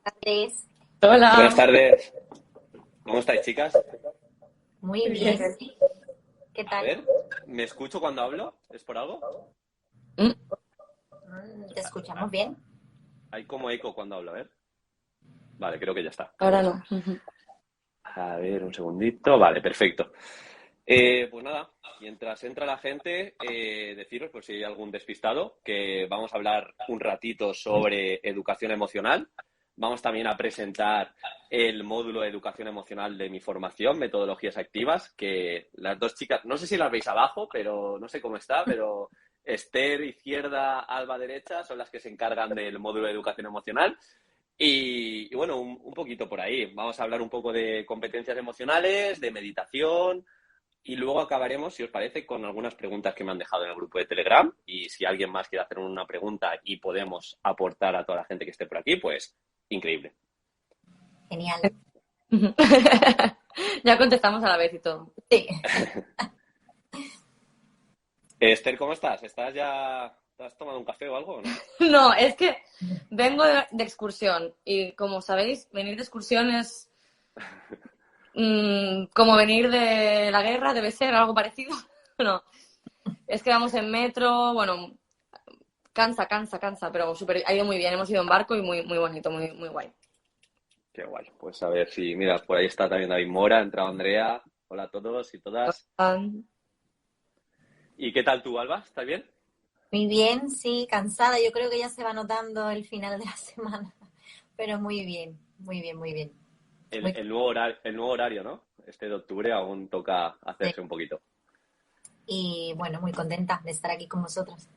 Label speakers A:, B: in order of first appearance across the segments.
A: Tardes.
B: Buenas
C: Hola.
B: tardes. ¿Cómo estáis, chicas?
A: Muy
C: Bien.
A: bien. ¿Qué
B: A
A: tal?
B: ver, ¿me escucho cuando hablo? ¿Es por algo?
C: Mm,
A: ¿Te escuchamos bien?
B: Hay como eco cuando hablo, a ver. Vale, creo que ya está.
C: Ahora no. Ujú.
B: A ver, un segundito. Vale, perfecto. Pues nada, mientras entra la gente, deciros, por si hay algún despistado, que vamos a hablar un ratito sobre educación emocional. Vamos también a presentar el módulo de educación emocional de mi formación, metodologías activas, que las dos chicas, no sé si las veis abajo, pero no sé cómo está, pero Esther izquierda, Alba derecha, son las que se encargan del módulo de educación emocional. Y bueno, un poquito por ahí. Vamos a hablar un poco de competencias emocionales, de meditación, y luego acabaremos, si os parece, con algunas preguntas que me han dejado en el grupo de Telegram. Y si alguien más quiere hacer una pregunta y podemos aportar a toda la gente que esté por aquí, pues increíble.
A: Genial.
C: Ujú. Ya contestamos a la vez y todo.
A: Sí.
B: Esther, ¿cómo estás? ¿Estás ya... ¿Te has tomado un café o algo o no?
C: No, es que vengo de excursión y como sabéis, venir de excursión es como venir de la guerra, debe ser algo parecido. No, es que vamos en metro, bueno, cansa, pero ha ido muy bien. Hemos ido en barco y muy, muy bonito, muy, muy guay.
B: Qué guay. Pues a ver si, mira, por ahí está también David Mora, ha entrado Andrea. Hola a todos y todas.
C: Ah,
B: ¿Y qué tal tú, Alba? ¿Estás bien?
A: Muy bien, sí, cansada. Yo creo que ya se va notando el final de la semana. Pero muy bien, muy bien, muy bien.
B: El,
A: Muy
B: el nuevo horario, ¿no? Este de octubre aún toca
A: contenta.
B: hacerse un poquito.
A: Y bueno, muy contenta de estar aquí con vosotros.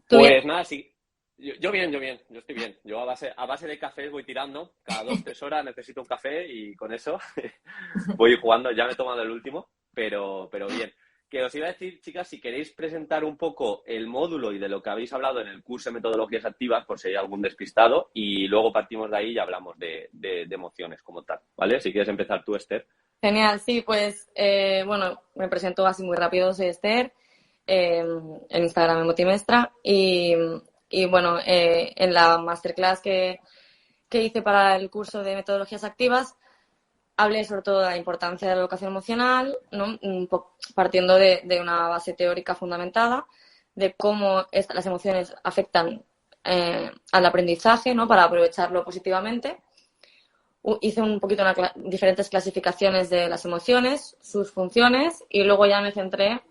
C: ¿tú bien?
B: Pues nada, sí. Yo bien, yo estoy bien. Yo a base de café voy tirando. Cada 2, 3 horas necesito un café y con eso voy jugando. Ya me he tomado el último, pero bien. Que os iba a decir, chicas, si queréis presentar un poco el módulo y de lo que habéis hablado en el curso de metodologías activas, por si hay algún despistado, y luego partimos de ahí y hablamos de emociones como tal, ¿vale? Si quieres empezar tú, Esther.
C: Genial, sí, pues bueno, me presento así muy rápido, soy Esther, en Instagram Emotimestra y bueno, en la masterclass que hice para el curso de metodologías activas hablé sobre todo de la importancia de la educación emocional, ¿no? Partiendo de una base teórica fundamentada, de cómo las emociones afectan al aprendizaje, ¿no? Para aprovecharlo positivamente. Hice un poquito diferentes clasificaciones de las emociones, sus funciones, y luego ya me centré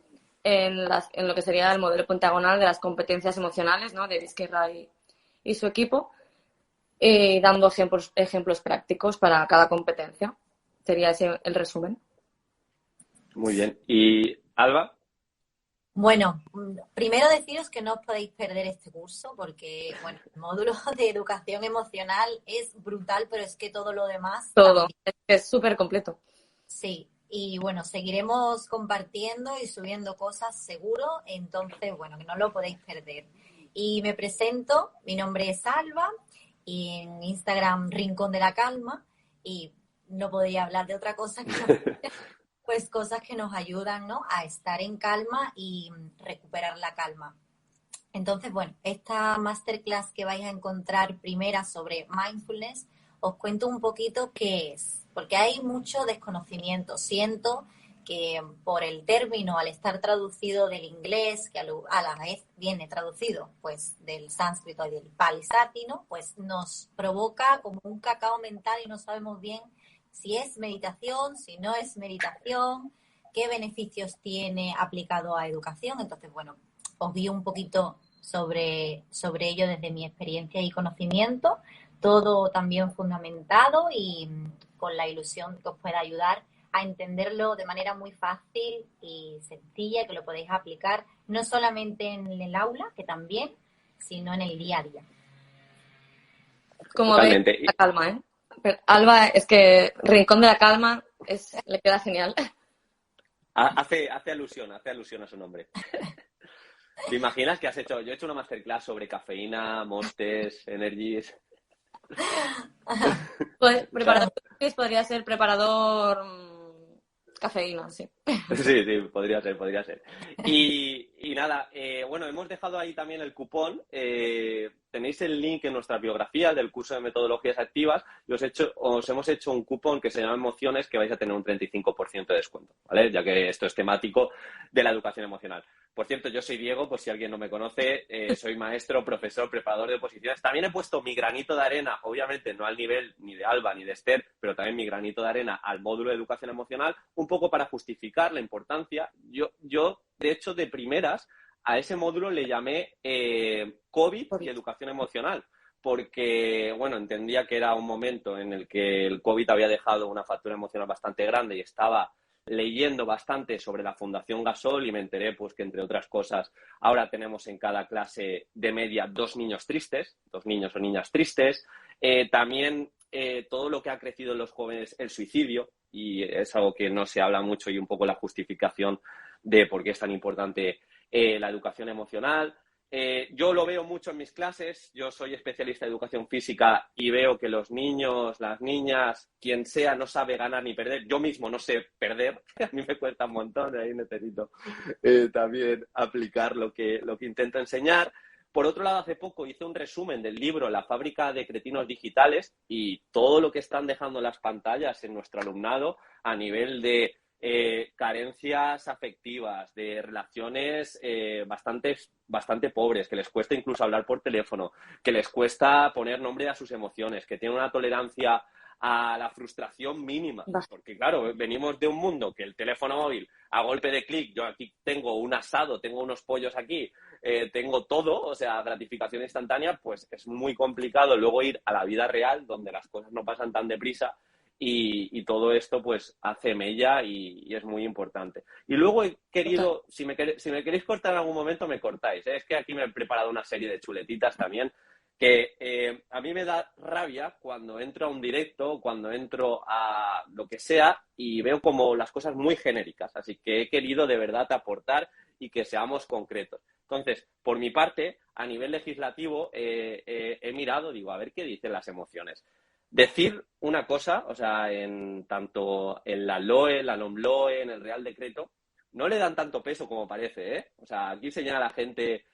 C: en lo que sería el modelo pentagonal de las competencias emocionales, ¿no? De Vizquerra y su equipo, dando ejemplos prácticos para cada competencia. Sería ese el resumen.
B: Muy bien. ¿Y Alba?
A: Bueno, primero deciros que no os podéis perder este curso porque, bueno, el módulo de educación emocional es brutal, pero es que todo lo demás
C: Todo.
A: también.
C: Es súper completo.
A: Sí, y bueno, seguiremos compartiendo y subiendo cosas seguro, entonces, bueno, que no lo podéis perder. Y me presento, mi nombre es Alba, y en Instagram Rincón de la Calma, y no podía hablar de otra cosa que no pues cosas que nos ayudan, ¿no? A estar en calma y recuperar la calma. Entonces, bueno, esta masterclass que vais a encontrar primera sobre mindfulness, os cuento un poquito qué es, porque hay mucho desconocimiento. Siento que por el término, al estar traducido del inglés, que a la vez viene traducido pues del sánscrito y del pali sátino, pues nos provoca como un cacao mental y no sabemos bien si es meditación, si no es meditación, qué beneficios tiene aplicado a educación. Entonces, bueno, os guío un poquito sobre ello desde mi experiencia y conocimiento, todo también fundamentado y con la ilusión que os pueda ayudar a entenderlo de manera muy fácil y sencilla, que lo podéis aplicar no solamente en el aula, que también, sino en el día a día.
C: Como veis,
B: Totalmente.
C: la calma, ¿eh? Pero Alba, es que Rincón de la Calma le queda genial.
B: Hace alusión a su nombre. ¿Te imaginas que has hecho? Yo he hecho una masterclass sobre cafeína, Monsters, Energies.
C: Pues,
B: O sea,
C: preparador podría ser preparador cafeína, sí.
B: sí, sí, podría ser, podría ser. Y nada, bueno, hemos dejado ahí también el cupón. tenéis el link en nuestra biografía del curso de metodologías activas y os hemos hecho un cupón que se llama Emociones, que vais a tener un 35% de descuento, ¿vale? Ya que esto es temático de la educación emocional. Por cierto, yo soy Diego, por si alguien no me conoce, soy maestro, profesor, preparador de oposiciones. También he puesto mi granito de arena, obviamente no al nivel ni de Alba ni de Esther, pero también mi granito de arena al módulo de educación emocional, un poco para justificar la importancia. Yo de hecho, de primeras, a ese módulo le llamé COVID y educación emocional, porque, bueno, entendía que era un momento en el que el COVID había dejado una factura emocional bastante grande y estaba leyendo bastante sobre la Fundación Gasol y me enteré pues que, entre otras cosas, ahora tenemos en cada clase de media 2 niños tristes, 2 niños o niñas tristes. También todo lo que ha crecido en los jóvenes, el suicidio, y es algo que no se habla mucho y un poco la justificación de por qué es tan importante la educación emocional. Yo lo veo mucho en mis clases, yo soy especialista en educación física y veo que los niños, las niñas, quien sea, no sabe ganar ni perder. Yo mismo no sé perder, a mí me cuesta un montón, ahí necesito también aplicar lo que intento enseñar. Por otro lado, hace poco hice un resumen del libro La fábrica de cretinos digitales y todo lo que están dejando las pantallas en nuestro alumnado a nivel de carencias afectivas, de relaciones bastante pobres, que les cuesta incluso hablar por teléfono, que les cuesta poner nombre a sus emociones, que tienen una tolerancia a la frustración mínima. Porque, claro, venimos de un mundo que el teléfono móvil, a golpe de clic, yo aquí tengo un asado, tengo unos pollos aquí, tengo todo, o sea, gratificación instantánea, pues es muy complicado luego ir a la vida real, donde las cosas no pasan tan deprisa. Y todo esto pues hace mella y es muy importante. Y luego he querido, si me queréis cortar en algún momento, me cortáis, ¿eh? Es que aquí me he preparado una serie de chuletitas también, que a mí me da rabia cuando entro a un directo, cuando entro a lo que sea y veo como las cosas muy genéricas. Así que he querido de verdad aportar y que seamos concretos. Entonces, por mi parte, a nivel legislativo, he mirado, digo, a ver qué dicen las emociones. Decir una cosa, o sea, tanto en la LOE, la LOMLOE, en el Real Decreto, no le dan tanto peso como parece, ¿eh? O sea, aquí señala la gente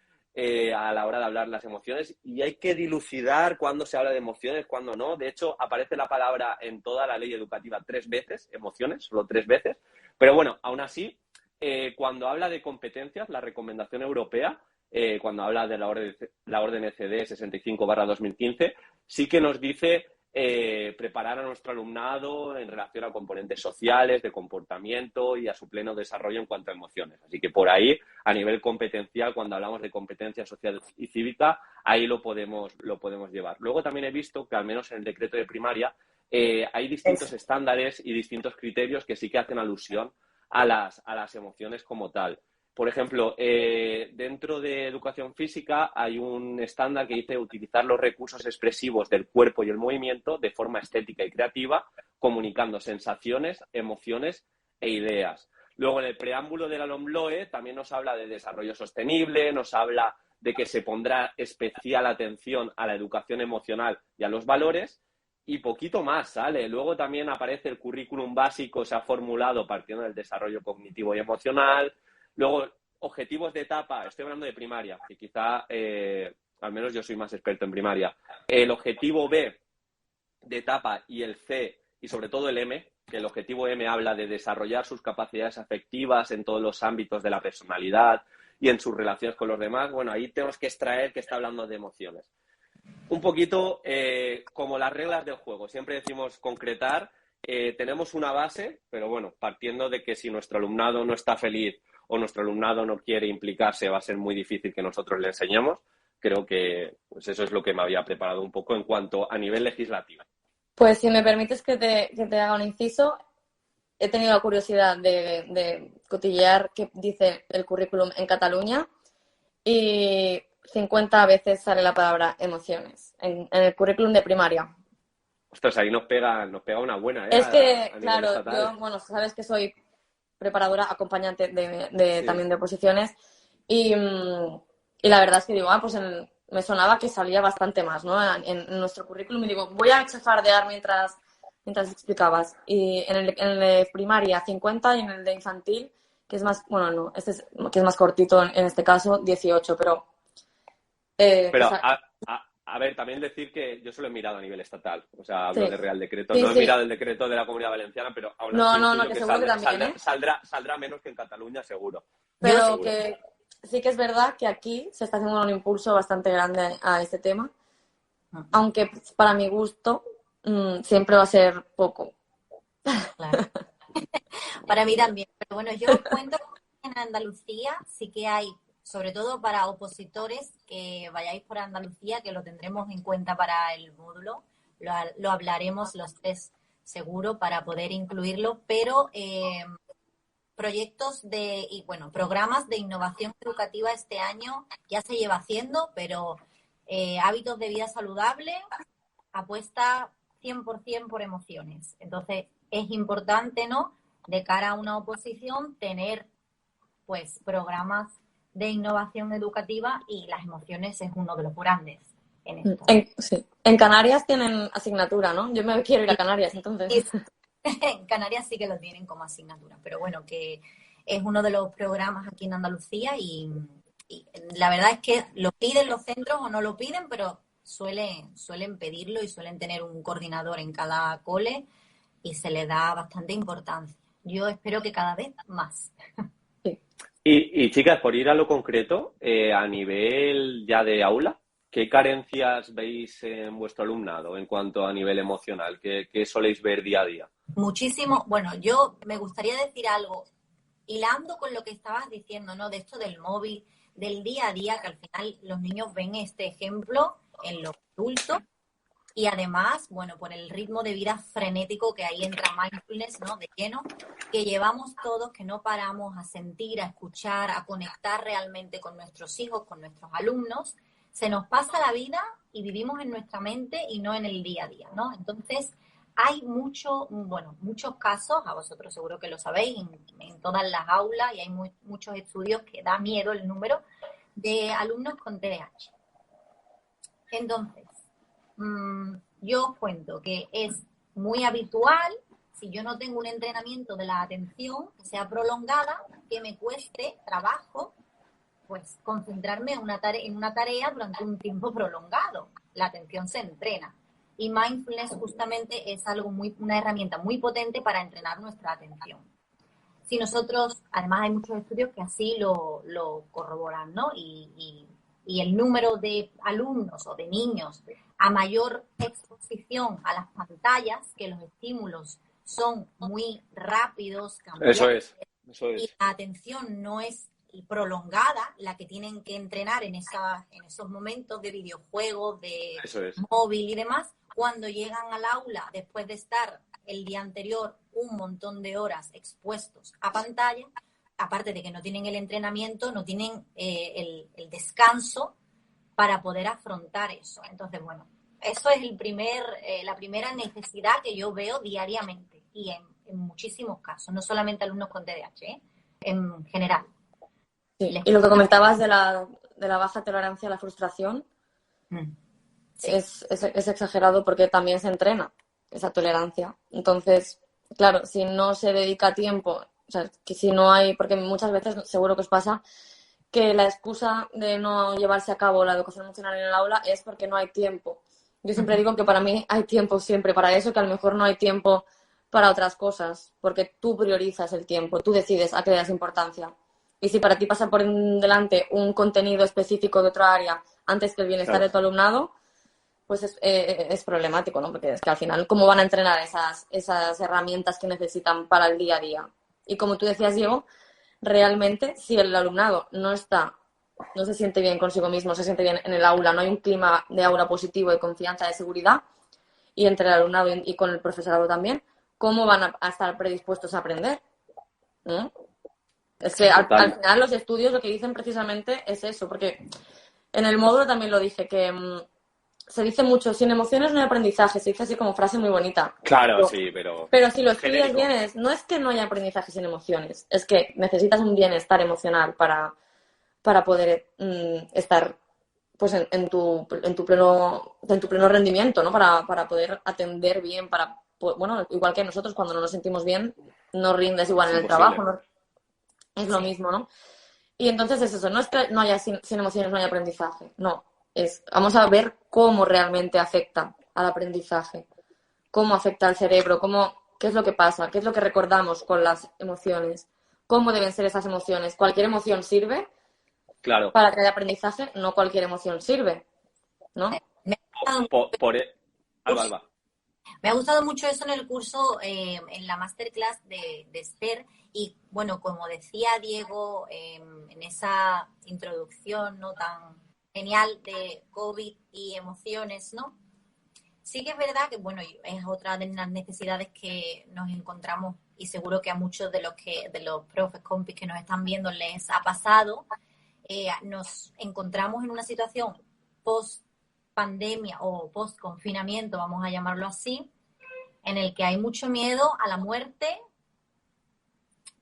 B: a la hora de hablar las emociones y hay que dilucidar cuándo se habla de emociones, cuándo no. De hecho, aparece la palabra en toda la ley educativa 3 veces, emociones, solo 3 veces. Pero bueno, aún así, cuando habla de competencias, la recomendación europea, cuando habla de la orden ECD 65/2015, sí que nos dice preparar a nuestro alumnado en relación a componentes sociales, de comportamiento y a su pleno desarrollo en cuanto a emociones. Así que por ahí, a nivel competencial, cuando hablamos de competencia social y cívica, ahí lo podemos llevar. Luego también he visto que, al menos en el decreto de primaria, hay distintos estándares y distintos criterios que sí que hacen alusión a las emociones como tal. Por ejemplo, dentro de educación física hay un estándar que dice utilizar los recursos expresivos del cuerpo y el movimiento de forma estética y creativa, comunicando sensaciones, emociones e ideas. Luego, en el preámbulo de la LOMLOE también nos habla de desarrollo sostenible, nos habla de que se pondrá especial atención a la educación emocional y a los valores, y poquito más sale. Luego también aparece el currículum básico, se ha formulado partiendo del desarrollo cognitivo y emocional. Luego, objetivos de etapa, estoy hablando de primaria, que quizá, al menos yo soy más experto en primaria. El objetivo B de etapa y el C, y sobre todo el M, que el objetivo M habla de desarrollar sus capacidades afectivas en todos los ámbitos de la personalidad y en sus relaciones con los demás. Bueno, ahí tenemos que extraer que está hablando de emociones. Un poquito como las reglas del juego. Siempre decimos concretar. Tenemos una base, pero bueno, partiendo de que si nuestro alumnado no está feliz o nuestro alumnado no quiere implicarse, va a ser muy difícil que nosotros le enseñemos. Creo que pues eso es lo que me había preparado un poco en cuanto a nivel legislativo.
C: Pues si me permites que te haga un inciso, he tenido la curiosidad de cotillear qué dice el currículum en Cataluña y 50 veces sale la palabra emociones en el currículum de primaria.
B: Ostras, ahí nos pega una buena, ¿eh?
C: Es que,
B: a
C: claro,
B: estatal.
C: yo, bueno, sabes que soy preparadora, acompañante
B: Sí.
C: también de oposiciones y la verdad es que digo, pues me sonaba que salía bastante más, ¿no? En nuestro currículum y digo, voy a chafardear mientras explicabas. Y en el de primaria 50 y en el de infantil, que es más, bueno, no, que es más cortito en este caso, 18, pero
B: Pero,
C: Cosa-
B: a ver, también decir que yo solo he mirado a nivel estatal, o sea, hablo
C: sí,
B: de Real Decreto.
C: sí,
B: No he
C: sí.
B: mirado el decreto de la Comunidad Valenciana, pero aún
C: No,
B: así
C: no, no,
B: intuyo
C: que
B: que
C: seguro que también, ¿eh?
B: saldrá menos que en Cataluña, seguro.
A: Yo
C: Pero
B: Seguro.
C: que sí que es verdad que aquí se está haciendo un impulso bastante grande a este tema, aunque para mi gusto siempre va a ser poco.
A: claro. Para mí también. Pero bueno, yo os cuento que en Andalucía sí que hay, sobre todo para opositores que vayáis por Andalucía, que lo tendremos en cuenta para el módulo, lo hablaremos los tres seguro para poder incluirlo, pero proyectos y bueno, programas de innovación educativa este año ya se lleva haciendo, pero hábitos de vida saludable apuesta 100% por emociones. Entonces, es importante, ¿no? De cara a una oposición, tener, pues, programas de innovación educativa y las emociones es uno de los grandes en esto.
C: Sí. En Canarias tienen asignatura, ¿no? Yo me quiero ir a Canarias, entonces.
A: En Canarias sí que lo tienen como asignatura, pero bueno, que es uno de los programas aquí en Andalucía y la verdad es que lo piden los centros o no lo piden, pero suelen pedirlo y suelen tener un coordinador en cada cole y se le da bastante importancia. Yo espero que cada vez más.
C: Sí.
B: Y chicas, por ir a lo concreto, a nivel ya de aula, ¿qué carencias veis en vuestro alumnado en cuanto a nivel emocional? ¿Qué soléis ver día a día?
A: Muchísimo, bueno, yo me gustaría decir algo, hilando con lo que estabas diciendo, ¿no? De esto del móvil, del día a día, que al final los niños ven este ejemplo en los adultos y además, bueno, por el ritmo de vida frenético que ahí entra mindfulness, ¿no? De lleno, que llevamos todos, que no paramos a sentir, a escuchar, a conectar realmente con nuestros hijos, con nuestros alumnos, se nos pasa la vida y vivimos en nuestra mente y no en el día a día, ¿no? Entonces, hay muchos casos, a vosotros seguro que lo sabéis, en todas las aulas y hay muchos estudios que da miedo el número de alumnos con TDAH. Entonces, yo os cuento que es muy habitual, si yo no tengo un entrenamiento de la atención que sea prolongada, que me cueste trabajo, pues concentrarme en una tarea durante un tiempo prolongado. La atención se entrena. Y mindfulness justamente es una herramienta muy potente para entrenar nuestra atención. Si nosotros, además hay muchos estudios que así lo corroboran, ¿no? Y el número de alumnos o de niños a mayor exposición a las pantallas, que los estímulos son muy rápidos,
B: Eso
A: cambiantes,
B: eso
A: y
B: es.
A: la atención no es prolongada, la que tienen que entrenar en esos momentos de videojuegos, de
B: Eso es.
A: móvil y demás, cuando llegan al aula después de estar el día anterior un montón de horas expuestos a pantalla, aparte de que no tienen el entrenamiento, no tienen el descanso para poder afrontar eso. Entonces, bueno, eso es la primera necesidad que yo veo diariamente y en muchísimos casos, no solamente alumnos con TDAH, en general.
C: Sí. Y lo que comentabas de la baja tolerancia a la frustración
A: Sí.
C: es exagerado porque también se entrena esa tolerancia. Entonces, claro, si no se dedica tiempo, o sea, que si no hay, porque muchas veces seguro que os pasa que la excusa de no llevarse a cabo la educación emocional en el aula es porque no hay tiempo. Yo siempre digo que para mí hay tiempo siempre para eso, que a lo mejor no hay tiempo para otras cosas, porque tú priorizas el tiempo, tú decides a qué le das importancia. Y si para ti pasa por delante un contenido específico de otra área antes que el bienestar de tu alumnado, pues es problemático, ¿no? Porque es que al final, ¿cómo van a entrenar esas herramientas que necesitan para el día a día? Y como tú decías, Diego, realmente si el alumnado no se siente bien consigo mismo, no se siente bien en el aula, no hay un clima de aula positivo, de confianza, de seguridad, y entre el alumnado y con el profesorado también, ¿cómo van a estar predispuestos a aprender? ¿No? Es que al final los estudios lo que dicen precisamente es eso, porque en el módulo también lo dije, que se dice mucho, sin emociones no hay aprendizaje, se dice así como frase muy bonita.
B: Claro, sí, pero...
C: Pero si lo estudias
B: genérico.
C: bien, no es que no haya aprendizaje sin emociones, es que necesitas un bienestar emocional para poder estar pues en tu pleno rendimiento, ¿no? Para poder atender bien, bueno, igual que nosotros cuando no nos sentimos bien, no rindes igual en el trabajo, ¿no? Es lo mismo, ¿no? Y entonces es eso, no es que no haya sin emociones no haya aprendizaje, no. Vamos a ver cómo realmente afecta al aprendizaje, cómo afecta al cerebro, qué es lo que pasa, qué es lo que recordamos con las emociones, cómo deben ser esas emociones. Cualquier emoción sirve
B: Claro.
C: para que haya aprendizaje, no cualquier emoción sirve, ¿no?
B: Alba.
A: Me ha gustado mucho eso en el curso, en la masterclass de Esther. Y bueno, como decía Diego en esa introducción, ¿no?, tan genial de COVID y emociones, ¿no? Sí que es verdad que, bueno, es otra de las necesidades que nos encontramos, y seguro que a muchos de los profes, compis que nos están viendo les ha pasado. Nos encontramos en una situación post pandemia o post confinamiento, vamos a llamarlo así, en el que hay mucho miedo a la muerte,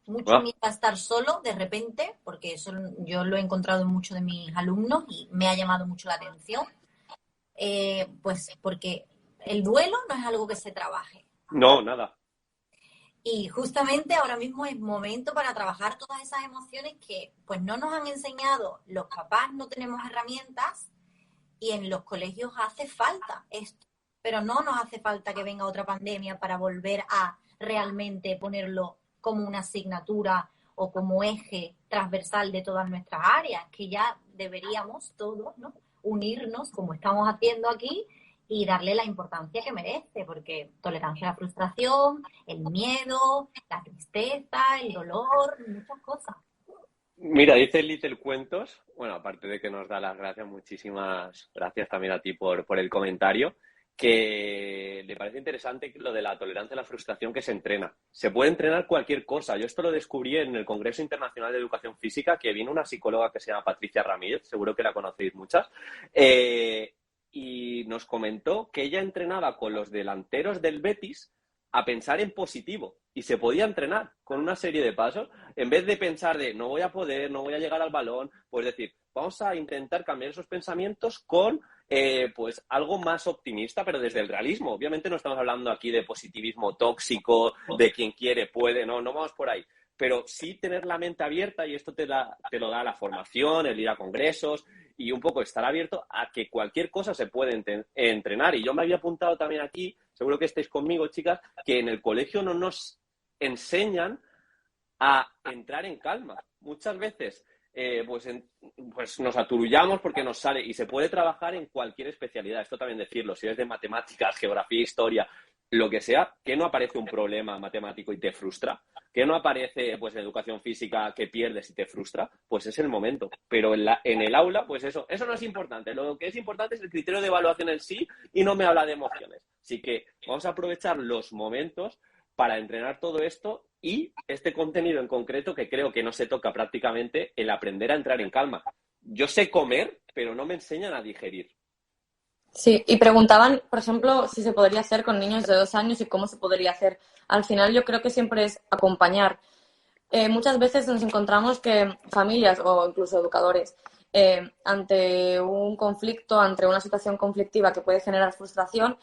A: mucho miedo a estar solo de repente, porque eso yo lo he encontrado en muchos de mis alumnos y me ha llamado mucho la atención, pues porque el duelo no es algo que se trabaje.
B: No, nada.
A: Y justamente ahora mismo es momento para trabajar todas esas emociones que pues no nos han enseñado, los papás no tenemos herramientas, y en los colegios hace falta esto, pero no nos hace falta que venga otra pandemia para volver a realmente ponerlo como una asignatura o como eje transversal de todas nuestras áreas, que ya deberíamos todos, ¿no?, unirnos como estamos haciendo aquí y darle la importancia que merece, porque tolerancia a la frustración, el miedo, la tristeza, el dolor, muchas cosas.
B: Mira, dice Little Cuentos, bueno, aparte de que nos da las gracias, muchísimas gracias también a ti por el comentario, que le parece interesante lo de la tolerancia a la frustración que se entrena. Se puede entrenar cualquier cosa. Yo esto lo descubrí en el Congreso Internacional de Educación Física, que vino una psicóloga que se llama Patricia Ramírez, seguro que la conocéis muchas, y nos comentó que ella entrenaba con los delanteros del Betis a pensar en positivo, y se podía entrenar con una serie de pasos, en vez de pensar de no voy a poder, no voy a llegar al balón, pues decir, vamos a intentar cambiar esos pensamientos con pues algo más optimista, pero desde el realismo. Obviamente no estamos hablando aquí de positivismo tóxico, de quien quiere puede, no vamos por ahí, pero sí tener la mente abierta, y esto te lo da la formación, el ir a congresos y un poco estar abierto a que cualquier cosa se puede entrenar. Y yo me había apuntado también aquí, seguro que estáis conmigo, chicas, que en el colegio no nos enseñan a entrar en calma. Muchas veces pues nos aturullamos porque nos sale, y se puede trabajar en cualquier especialidad. Esto también decirlo, si eres de matemáticas, geografía, historia, lo que sea, que no aparece un problema matemático y te frustra, que no aparece pues educación física que pierdes y te frustra, pues es el momento. Pero en el aula, pues eso no es importante. Lo que es importante es el criterio de evaluación en sí, y no me habla de emociones. Así que vamos a aprovechar los momentos para entrenar todo esto, y este contenido en concreto, que creo que no se toca prácticamente, el aprender a entrar en calma. Yo sé comer, pero no me enseñan a digerir.
C: Sí, y preguntaban, por ejemplo, si se podría hacer con niños de 2 años y cómo se podría hacer. Al final yo creo que siempre es acompañar. Muchas veces nos encontramos que familias o incluso educadores, ante un conflicto, ante una situación conflictiva que puede generar frustración,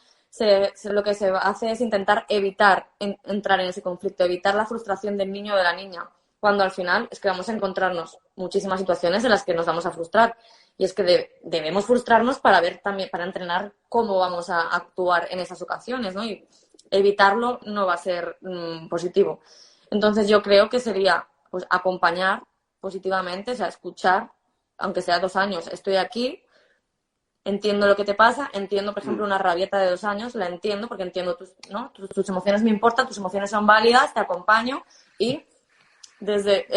C: lo que se hace es intentar evitar entrar en ese conflicto, evitar la frustración del niño o de la niña, cuando al final es que vamos a encontrarnos muchísimas situaciones en las que nos vamos a frustrar. Y es que debemos frustrarnos para ver también, para entrenar cómo vamos a actuar en esas ocasiones, ¿no? Y evitarlo no va a ser positivo. Entonces yo creo que sería pues acompañar positivamente, o sea, escuchar, aunque sea 2 años, estoy aquí, entiendo lo que te pasa, entiendo, por ejemplo, una rabieta de 2 años, la entiendo porque entiendo tus emociones me importan, tus emociones son válidas, te acompaño, y desde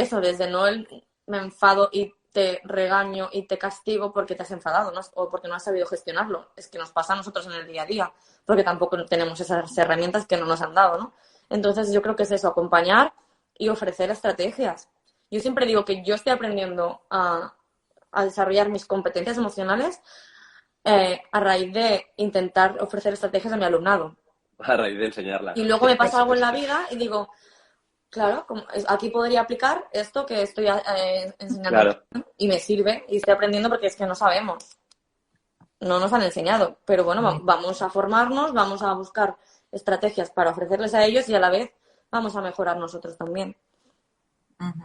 C: no me enfado y te regaño y te castigo porque te has enfadado, ¿no? O porque no has sabido gestionarlo. Es que nos pasa a nosotros en el día a día, porque tampoco tenemos esas herramientas que no nos han dado, ¿no? Entonces yo creo que es eso, acompañar y ofrecer estrategias. Yo siempre digo que yo estoy aprendiendo a desarrollar mis competencias emocionales a raíz de intentar ofrecer estrategias a mi alumnado.
B: A raíz de enseñarlas.
C: Y luego me pasa algo en la vida y digo, claro, aquí podría aplicar esto que estoy enseñando,
B: claro,
C: y me sirve y estoy aprendiendo, porque es que no sabemos, no nos han enseñado, pero bueno, vamos a formarnos, vamos a buscar estrategias para ofrecerles a ellos, y a la vez vamos a mejorar nosotros también.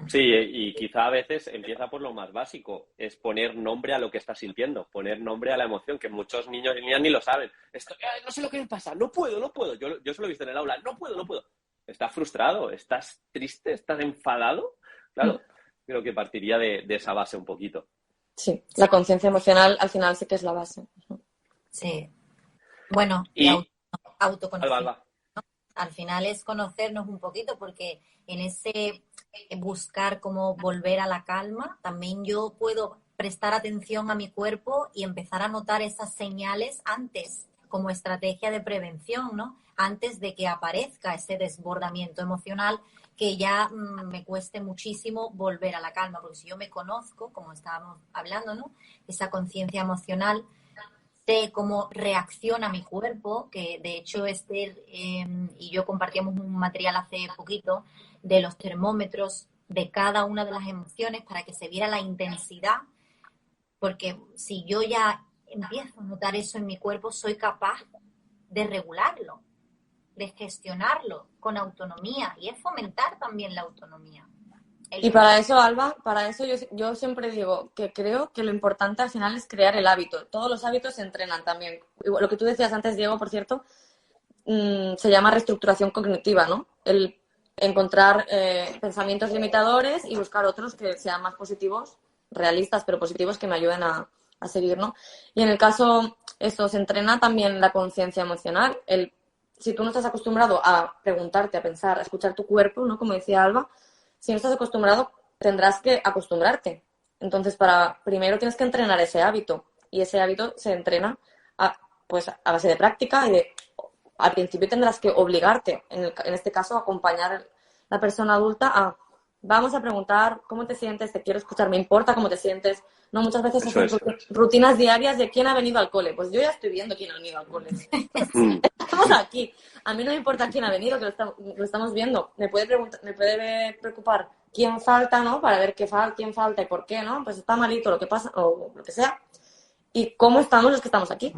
B: Sí, y quizá a veces empieza por lo más básico, es poner nombre a lo que estás sintiendo, poner nombre a la emoción, que muchos niños y niñas ni lo saben. No sé lo que me pasa, no puedo. Yo se lo he visto en el aula, no puedo. ¿Estás frustrado? ¿Estás triste? ¿Estás enfadado? Claro, creo que partiría de esa base un poquito.
C: Sí, la conciencia emocional al final sí que es la base.
A: Sí. Bueno, y
B: Y,
A: autoconocimiento.
B: Alba.
A: Al final es conocernos un poquito, porque en ese buscar cómo volver a la calma, también yo puedo prestar atención a mi cuerpo y empezar a notar esas señales antes, como estrategia de prevención, ¿no? Antes de que aparezca ese desbordamiento emocional, que ya me cueste muchísimo volver a la calma, porque si yo me conozco, como estábamos hablando, ¿no? Esa conciencia emocional, sé cómo reacciona mi cuerpo, que de hecho Esther y yo compartíamos un material hace poquito de los termómetros de cada una de las emociones para que se viera la intensidad, porque si yo ya empiezo a notar eso en mi cuerpo, soy capaz de regularlo, de gestionarlo con autonomía, y es fomentar también la autonomía.
C: Y para eso, Alba, yo siempre digo que creo que lo importante al final es crear el hábito. Todos los hábitos se entrenan también. Lo que tú decías antes, Diego, por cierto, se llama reestructuración cognitiva, ¿no? El encontrar pensamientos limitadores y buscar otros que sean más positivos, realistas, pero positivos, que me ayuden a seguir, ¿no? Y en el caso, esto se entrena también la conciencia emocional. Si tú no estás acostumbrado a preguntarte, a pensar, a escuchar tu cuerpo, ¿no? Como decía Alba, si no estás acostumbrado, tendrás que acostumbrarte. Entonces, primero tienes que entrenar ese hábito, y ese hábito se entrena pues a base de práctica, y al principio tendrás que obligarte, en este caso, a acompañar a la persona adulta vamos a preguntar cómo te sientes, te quiero escuchar, me importa cómo te sientes. No, muchas veces hacen rutinas diarias de quién ha venido al cole. Pues yo ya estoy viendo quién ha venido al cole. Estamos aquí. A mí no me importa quién ha venido, que lo estamos viendo. Me puede preocupar quién falta, ¿no? Para ver quién falta y por qué, ¿no? Pues está malito lo que pasa, o lo que sea. Y cómo estamos los que estamos aquí.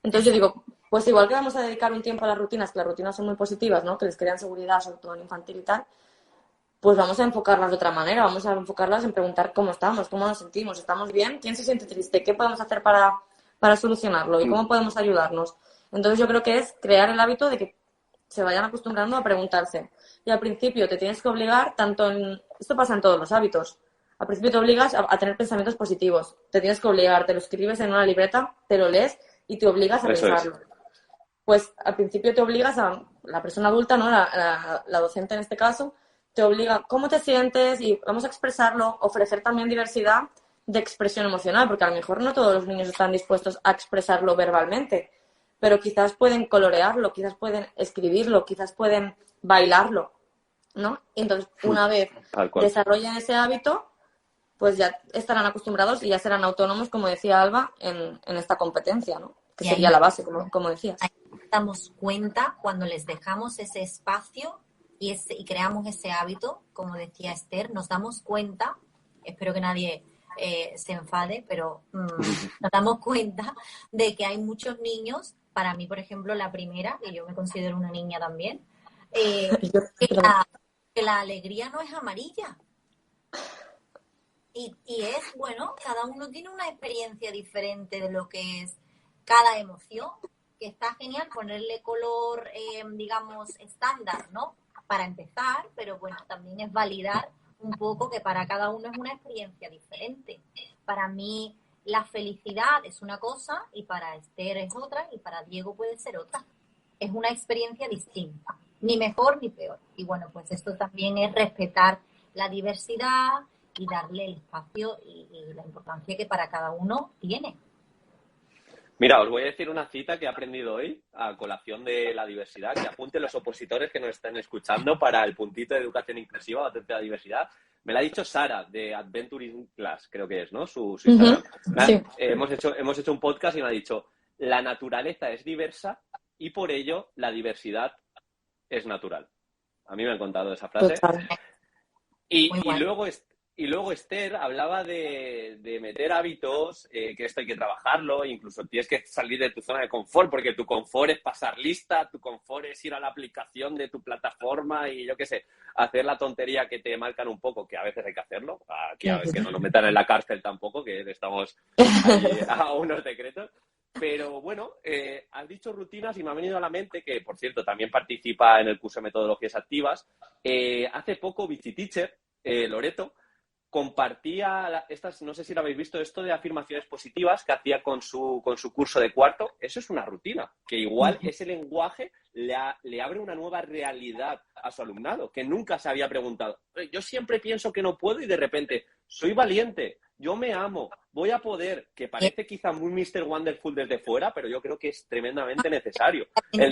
C: Entonces yo digo, pues igual que vamos a dedicar un tiempo a las rutinas, que las rutinas son muy positivas, ¿no? Que les crean seguridad, sobre todo en infantil y tal, pues vamos a enfocarlas de otra manera, vamos a enfocarlas en preguntar cómo estamos, cómo nos sentimos, ¿estamos bien? ¿Quién se siente triste? ¿Qué podemos hacer para solucionarlo? ¿Y cómo podemos ayudarnos? Entonces yo creo que es crear el hábito de que se vayan acostumbrando a preguntarse. Y al principio te tienes que obligar, esto pasa en todos los hábitos, al principio te obligas a tener pensamientos positivos, te tienes que obligar, te lo escribes en una libreta, te lo lees y te obligas a pensarlo. Pues al principio te obligas a la persona adulta, ¿no? La docente en este caso, te obliga cómo te sientes y vamos a expresarlo, ofrecer también diversidad de expresión emocional, porque a lo mejor no todos los niños están dispuestos a expresarlo verbalmente, pero quizás pueden colorearlo, quizás pueden escribirlo, quizás pueden bailarlo, ¿no? Entonces, una vez desarrollen ese hábito, pues ya estarán acostumbrados y ya serán autónomos, como decía Alba, en esta competencia, ¿no? Que sería la base, como decías.
A: Ahí nos damos cuenta cuando les dejamos ese espacio y creamos ese hábito, como decía Esther, nos damos cuenta, espero que nadie se enfade, pero nos damos cuenta de que hay muchos niños, para mí, por ejemplo, la primera, y yo me considero una niña también, que la alegría no es amarilla. Y es, bueno, cada uno tiene una experiencia diferente de lo que es cada emoción, que está genial ponerle color, digamos, estándar, ¿no? Para empezar, pero bueno, también es validar un poco que para cada uno es una experiencia diferente. Para mí la felicidad es una cosa y para Esther es otra y para Diego puede ser otra. Es una experiencia distinta, ni mejor ni peor. Y bueno, pues esto también es respetar la diversidad y darle el espacio y la importancia que para cada uno tiene.
B: Mira, os voy a decir una cita que he aprendido hoy a colación de la diversidad, que apunten los opositores que nos estén escuchando para el puntito de educación inclusiva o de la diversidad. Me la ha dicho Sara, de Adventuring Class, creo que es, ¿no? Su Instagram.
C: Sí.
B: Hemos hecho un podcast y me ha dicho, la naturaleza es diversa y por ello la diversidad es natural. A mí me han contado esa frase.
C: Total.
B: Y luego Y luego Esther hablaba de meter hábitos, que esto hay que trabajarlo, incluso tienes que salir de tu zona de confort, porque tu confort es pasar lista, tu confort es ir a la aplicación de tu plataforma y yo qué sé, hacer la tontería que te marcan un poco, que a veces hay que hacerlo, que no nos metan en la cárcel tampoco, que estamos ahí a unos decretos. Pero bueno, has dicho rutinas y me ha venido a la mente que, por cierto, también participa en el curso de metodologías activas. Hace poco, Vichy Teacher, Loreto, compartía estas, no sé si lo habéis visto, esto de afirmaciones positivas que hacía con su curso de cuarto. Eso es una rutina, que igual ese lenguaje le abre una nueva realidad a su alumnado, que nunca se había preguntado. Yo siempre pienso que no puedo y de repente soy valiente, yo me amo, voy a poder, que parece quizá muy Mr. Wonderful desde fuera, pero yo creo que es tremendamente necesario. El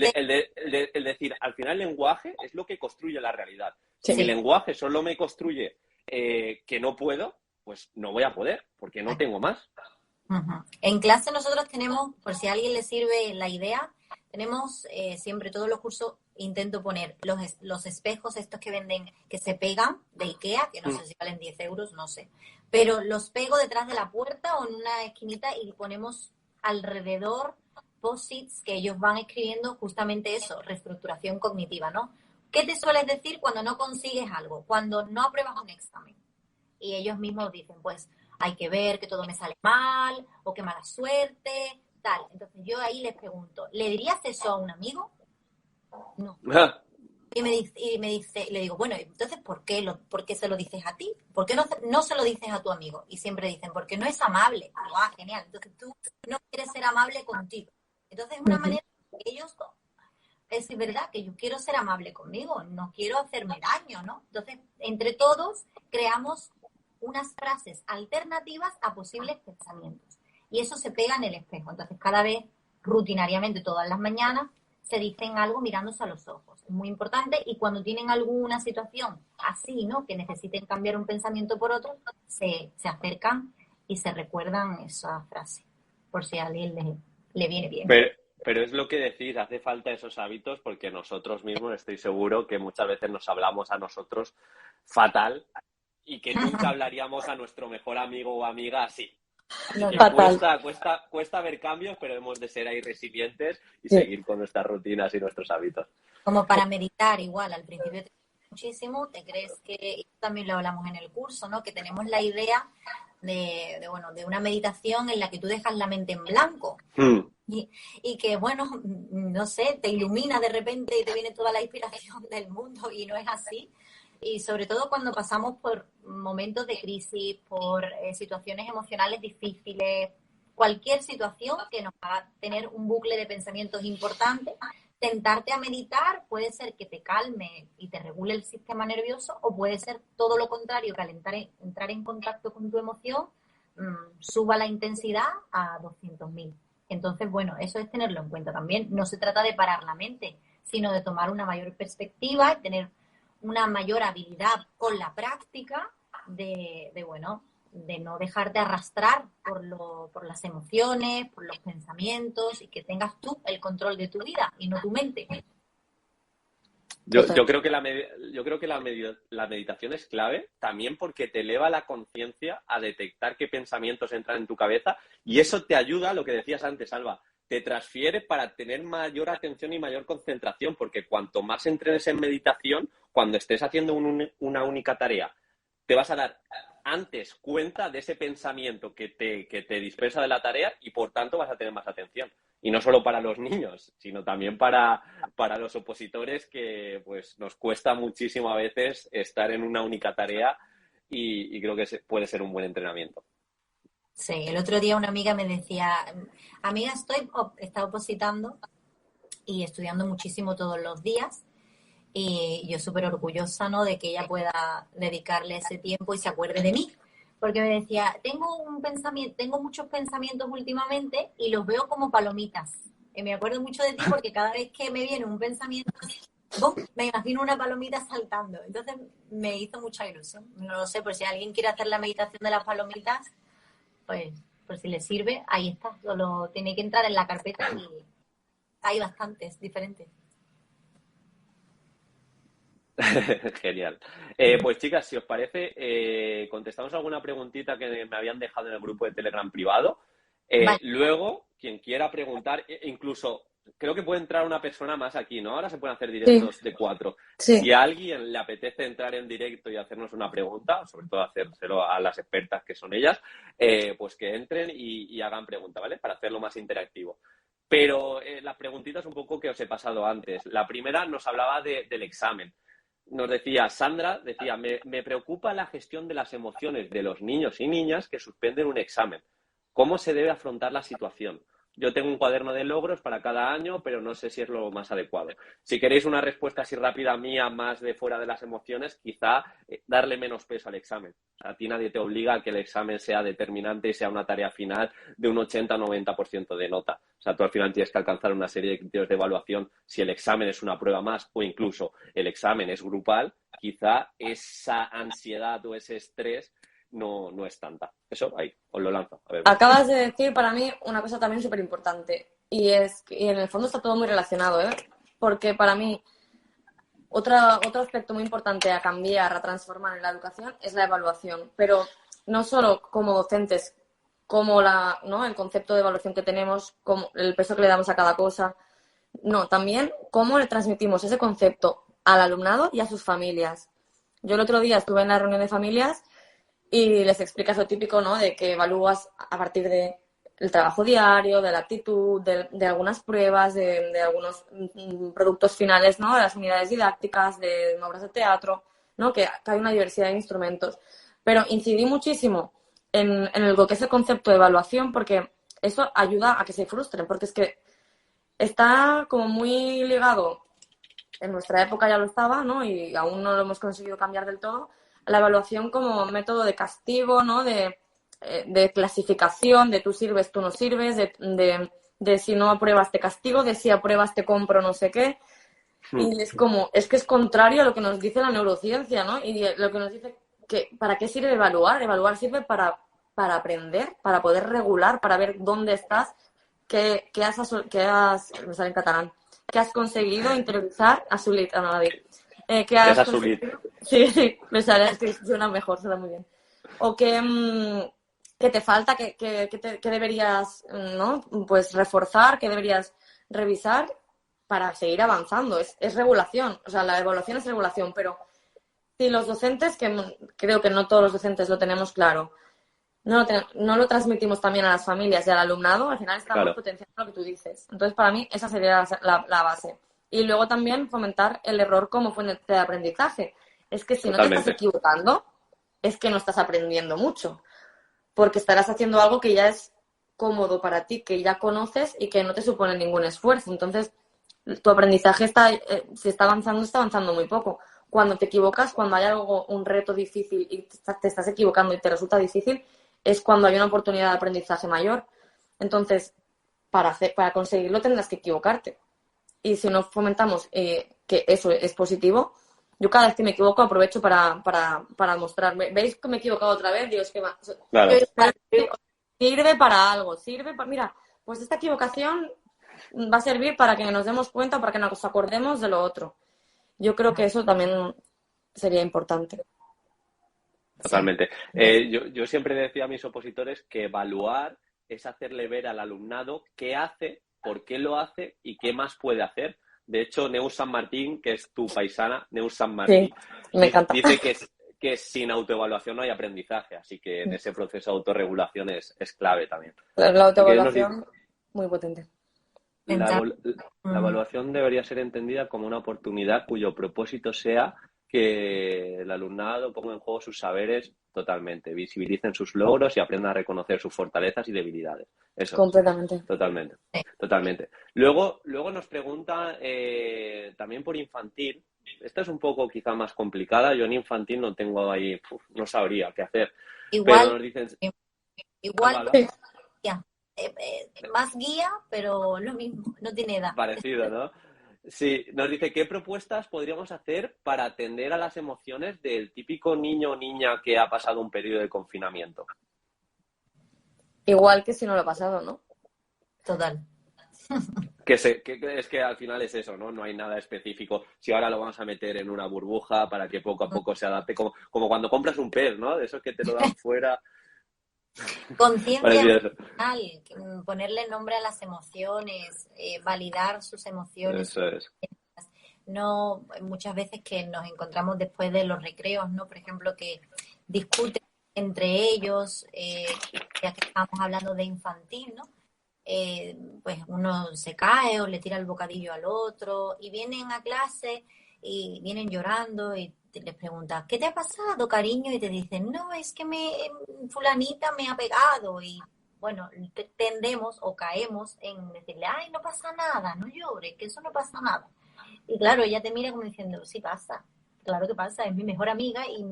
B: decir, al final el lenguaje es lo que construye la realidad. Si mi lenguaje solo me construye que no puedo, pues no voy a poder, porque no tengo más.
A: En clase nosotros tenemos, por si a alguien le sirve la idea, tenemos siempre todos los cursos, intento poner los espejos estos que venden, que se pegan de Ikea, que no sé si valen 10 euros, no sé, pero los pego detrás de la puerta o en una esquinita y ponemos alrededor post-its que ellos van escribiendo justamente eso, reestructuración cognitiva, ¿no? ¿Qué te sueles decir cuando no consigues algo? Cuando no apruebas un examen. Y ellos mismos dicen, pues, hay que ver que todo me sale mal, o qué mala suerte, tal. Entonces yo ahí les pregunto, ¿le dirías eso a un amigo? No. Y me dice, le digo, bueno, entonces, ¿por qué se lo dices a ti? ¿Por qué no se lo dices a tu amigo? Y siempre dicen, porque no es amable. Digo, genial. Entonces tú no quieres ser amable contigo. Entonces es una manera que ellos... Es verdad que yo quiero ser amable conmigo, no quiero hacerme daño, ¿no? Entonces, entre todos creamos unas frases alternativas a posibles pensamientos. Y eso se pega en el espejo. Entonces, cada vez, rutinariamente, todas las mañanas, se dicen algo mirándose a los ojos. Es muy importante. Y cuando tienen alguna situación así, ¿no? Que necesiten cambiar un pensamiento por otro, se acercan y se recuerdan esa frase. Por si a alguien le viene bien.
B: Pero es lo que decís, hace falta esos hábitos porque nosotros mismos estoy seguro que muchas veces nos hablamos a nosotros fatal y que nunca hablaríamos a nuestro mejor amigo o amiga así. Así que cuesta ver cambios, pero hemos de ser ahí resilientes y seguir con nuestras rutinas y nuestros hábitos.
A: Como para meditar igual, al principio te muchísimo, te crees que, también lo hablamos en el curso, ¿no? Que tenemos la idea de una meditación en la que tú dejas la mente en blanco. Y que, bueno, no sé, te ilumina de repente y te viene toda la inspiración del mundo y no es así. Y sobre todo cuando pasamos por momentos de crisis, por situaciones emocionales difíciles, cualquier situación que nos haga tener un bucle de pensamientos importantes, tentarte a meditar puede ser que te calme y te regule el sistema nervioso o puede ser todo lo contrario, que entrar en contacto con tu emoción suba la intensidad a 200.000. Entonces, bueno, eso es tenerlo en cuenta también. No se trata de parar la mente, sino de tomar una mayor perspectiva y tener una mayor habilidad con la práctica de no dejarte arrastrar por las emociones, por los pensamientos y que tengas tú el control de tu vida y no tu mente.
B: Yo creo que la meditación es clave también porque te eleva la conciencia a detectar qué pensamientos entran en tu cabeza y eso te ayuda, lo que decías antes, Alba, te transfiere para tener mayor atención y mayor concentración, porque cuanto más entrenes en meditación, cuando estés haciendo una única tarea, te vas a dar antes cuenta de ese pensamiento que te dispersa de la tarea y por tanto vas a tener más atención. Y no solo para los niños, sino también para los opositores que pues nos cuesta muchísimo a veces estar en una única tarea y creo que puede ser un buen entrenamiento.
A: Sí, el otro día una amiga me decía, amiga, está opositando y estudiando muchísimo todos los días y yo súper orgullosa, ¿no?, de que ella pueda dedicarle ese tiempo y se acuerde de mí. Porque me decía, tengo muchos pensamientos últimamente y los veo como palomitas. Y me acuerdo mucho de ti porque cada vez que me viene un pensamiento, ¡bum!, me imagino una palomita saltando. Entonces me hizo mucha ilusión. No lo sé, por si alguien quiere hacer la meditación de las palomitas, pues por si le sirve, ahí está. Solo tiene que entrar en la carpeta y hay bastantes diferentes.
B: Genial. Pues chicas, si os parece, contestamos alguna preguntita que me habían dejado en el grupo de Telegram privado.
A: Vale.
B: Luego, quien quiera preguntar, incluso creo que puede entrar una persona más aquí, ¿no? Ahora se pueden hacer directos de 4.
C: Sí.
B: Si a alguien le apetece entrar en directo y hacernos una pregunta, sobre todo hacérselo a las expertas que son ellas, pues que entren y hagan pregunta, ¿vale? Para hacerlo más interactivo. Pero las preguntitas un poco que os he pasado antes. La primera nos hablaba del examen. Nos decía, Sandra, decía, me preocupa la gestión de las emociones de los niños y niñas que suspenden un examen. ¿Cómo se debe afrontar la situación? Yo tengo un cuaderno de logros para cada año, pero no sé si es lo más adecuado. Si queréis una respuesta así rápida mía, más de fuera de las emociones, quizá darle menos peso al examen. A ti nadie te obliga a que el examen sea determinante y sea una tarea final de un 80 o 90% de nota. O sea, tú al final tienes que alcanzar una serie de criterios de evaluación. Si el examen es una prueba más o incluso el examen es grupal, quizá esa ansiedad o ese estrés no es tanta. Eso, ahí, os lo lanzo. A ver.
C: Acabas de decir para mí una cosa también súper importante y es que en el fondo está todo muy relacionado, porque para mí otro aspecto muy importante a cambiar, a transformar en la educación es la evaluación, pero no solo como docentes, como el concepto de evaluación que tenemos, como el peso que le damos a cada cosa, no, también cómo le transmitimos ese concepto al alumnado y a sus familias. Yo el otro día estuve en la reunión de familias y les explicas lo típico, ¿no? De que evalúas a partir del trabajo diario, de la actitud, de algunas pruebas, de algunos productos finales, ¿no? De las unidades didácticas, de obras de teatro, ¿no? Que hay una diversidad de instrumentos. Pero incidí muchísimo en lo que es el concepto de evaluación porque eso ayuda a que se frustren, porque es que está como muy ligado, en nuestra época ya lo estaba, ¿no? Y aún no lo hemos conseguido cambiar del todo, la evaluación como método de castigo, ¿no? De clasificación, de tú sirves, tú no sirves, de si no apruebas te castigo, de si apruebas te compro no sé qué. Y es que es contrario a lo que nos dice la neurociencia, ¿no? Y lo que nos dice que ¿para qué sirve evaluar? Evaluar sirve para aprender, para poder regular, para ver dónde estás, qué has, me sale en catalán, qué has conseguido interiorizar, asulit, a David. ¿Qué has conseguido? Sí, me sale, es que suena mejor, suena muy bien. O que te falta, que deberías, ¿no? Pues reforzar, que deberías revisar para seguir avanzando. Es regulación, o sea, la evaluación es regulación, pero si los docentes, que creo que no todos los docentes lo tenemos claro, no lo transmitimos también a las familias y al alumnado, al final estamos potenciando lo que tú dices. Entonces, para mí, esa sería la base. Y luego también fomentar el error como fuente de aprendizaje. Es que si no te estás equivocando, es que no estás aprendiendo mucho. Porque estarás haciendo algo que ya es cómodo para ti, que ya conoces y que no te supone ningún esfuerzo. Entonces, tu aprendizaje si está avanzando muy poco. Cuando te equivocas, cuando hay un reto difícil y te estás equivocando y te resulta difícil, es cuando hay una oportunidad de aprendizaje mayor. Entonces, para conseguirlo tendrás que equivocarte. Y si no fomentamos que eso es positivo, yo cada vez que me equivoco aprovecho para mostrarme. ¿Veis que me he equivocado otra vez? Digo, es que sirve para algo, mira, pues esta equivocación va a servir para que nos demos cuenta, para que nos acordemos de lo otro. Yo creo que eso también sería importante.
B: Totalmente. Yo siempre decía a mis opositores que evaluar es hacerle ver al alumnado qué hace, por qué lo hace y qué más puede hacer. De hecho, Neus San Martín, que es tu paisana, Neus San Martín,
C: sí, me encanta.
B: dice que sin autoevaluación no hay aprendizaje, así que en ese proceso de autorregulación es clave también.
C: La autoevaluación, muy potente.
B: La evaluación debería ser entendida como una oportunidad cuyo propósito sea que el alumnado ponga en juego sus saberes totalmente, visibilicen sus logros y aprenda a reconocer sus fortalezas y debilidades. Eso.
C: Completamente.
B: Totalmente. Luego nos pregunta también por infantil. Esta es un poco quizá más complicada. Yo en infantil no tengo ahí, no sabría qué hacer.
A: Igual,
B: pero nos dicen...
A: más guía, pero lo mismo, no tiene edad.
B: Parecido, ¿no? Sí, nos dice, ¿qué propuestas podríamos hacer para atender a las emociones del típico niño o niña que ha pasado un periodo de confinamiento?
C: Igual que si no lo ha pasado, ¿no?
A: Total.
B: Es que al final es eso, ¿no? No hay nada específico. Si ahora lo vamos a meter en una burbuja para que poco a poco se adapte, como cuando compras un pez, ¿no? De esos que te lo dan fuera.
A: Conciencia
B: Maravilloso.
A: emocional, ponerle nombre a las emociones, validar sus emociones.
B: Eso es.
A: No, muchas veces que nos encontramos después de los recreos, ¿no? Por ejemplo, que discuten entre ellos, ya que estamos hablando de infantil, ¿no? Pues uno se cae o le tira el bocadillo al otro y vienen a clase y vienen llorando y les preguntas, ¿qué te ha pasado, cariño? Y te dicen, no, es que fulanita me ha pegado. Y bueno, tendemos o caemos en decirle, ay, no pasa nada, no llores, que eso no pasa nada. Y claro, ella te mira como diciendo, sí pasa, claro que pasa, es mi mejor amiga y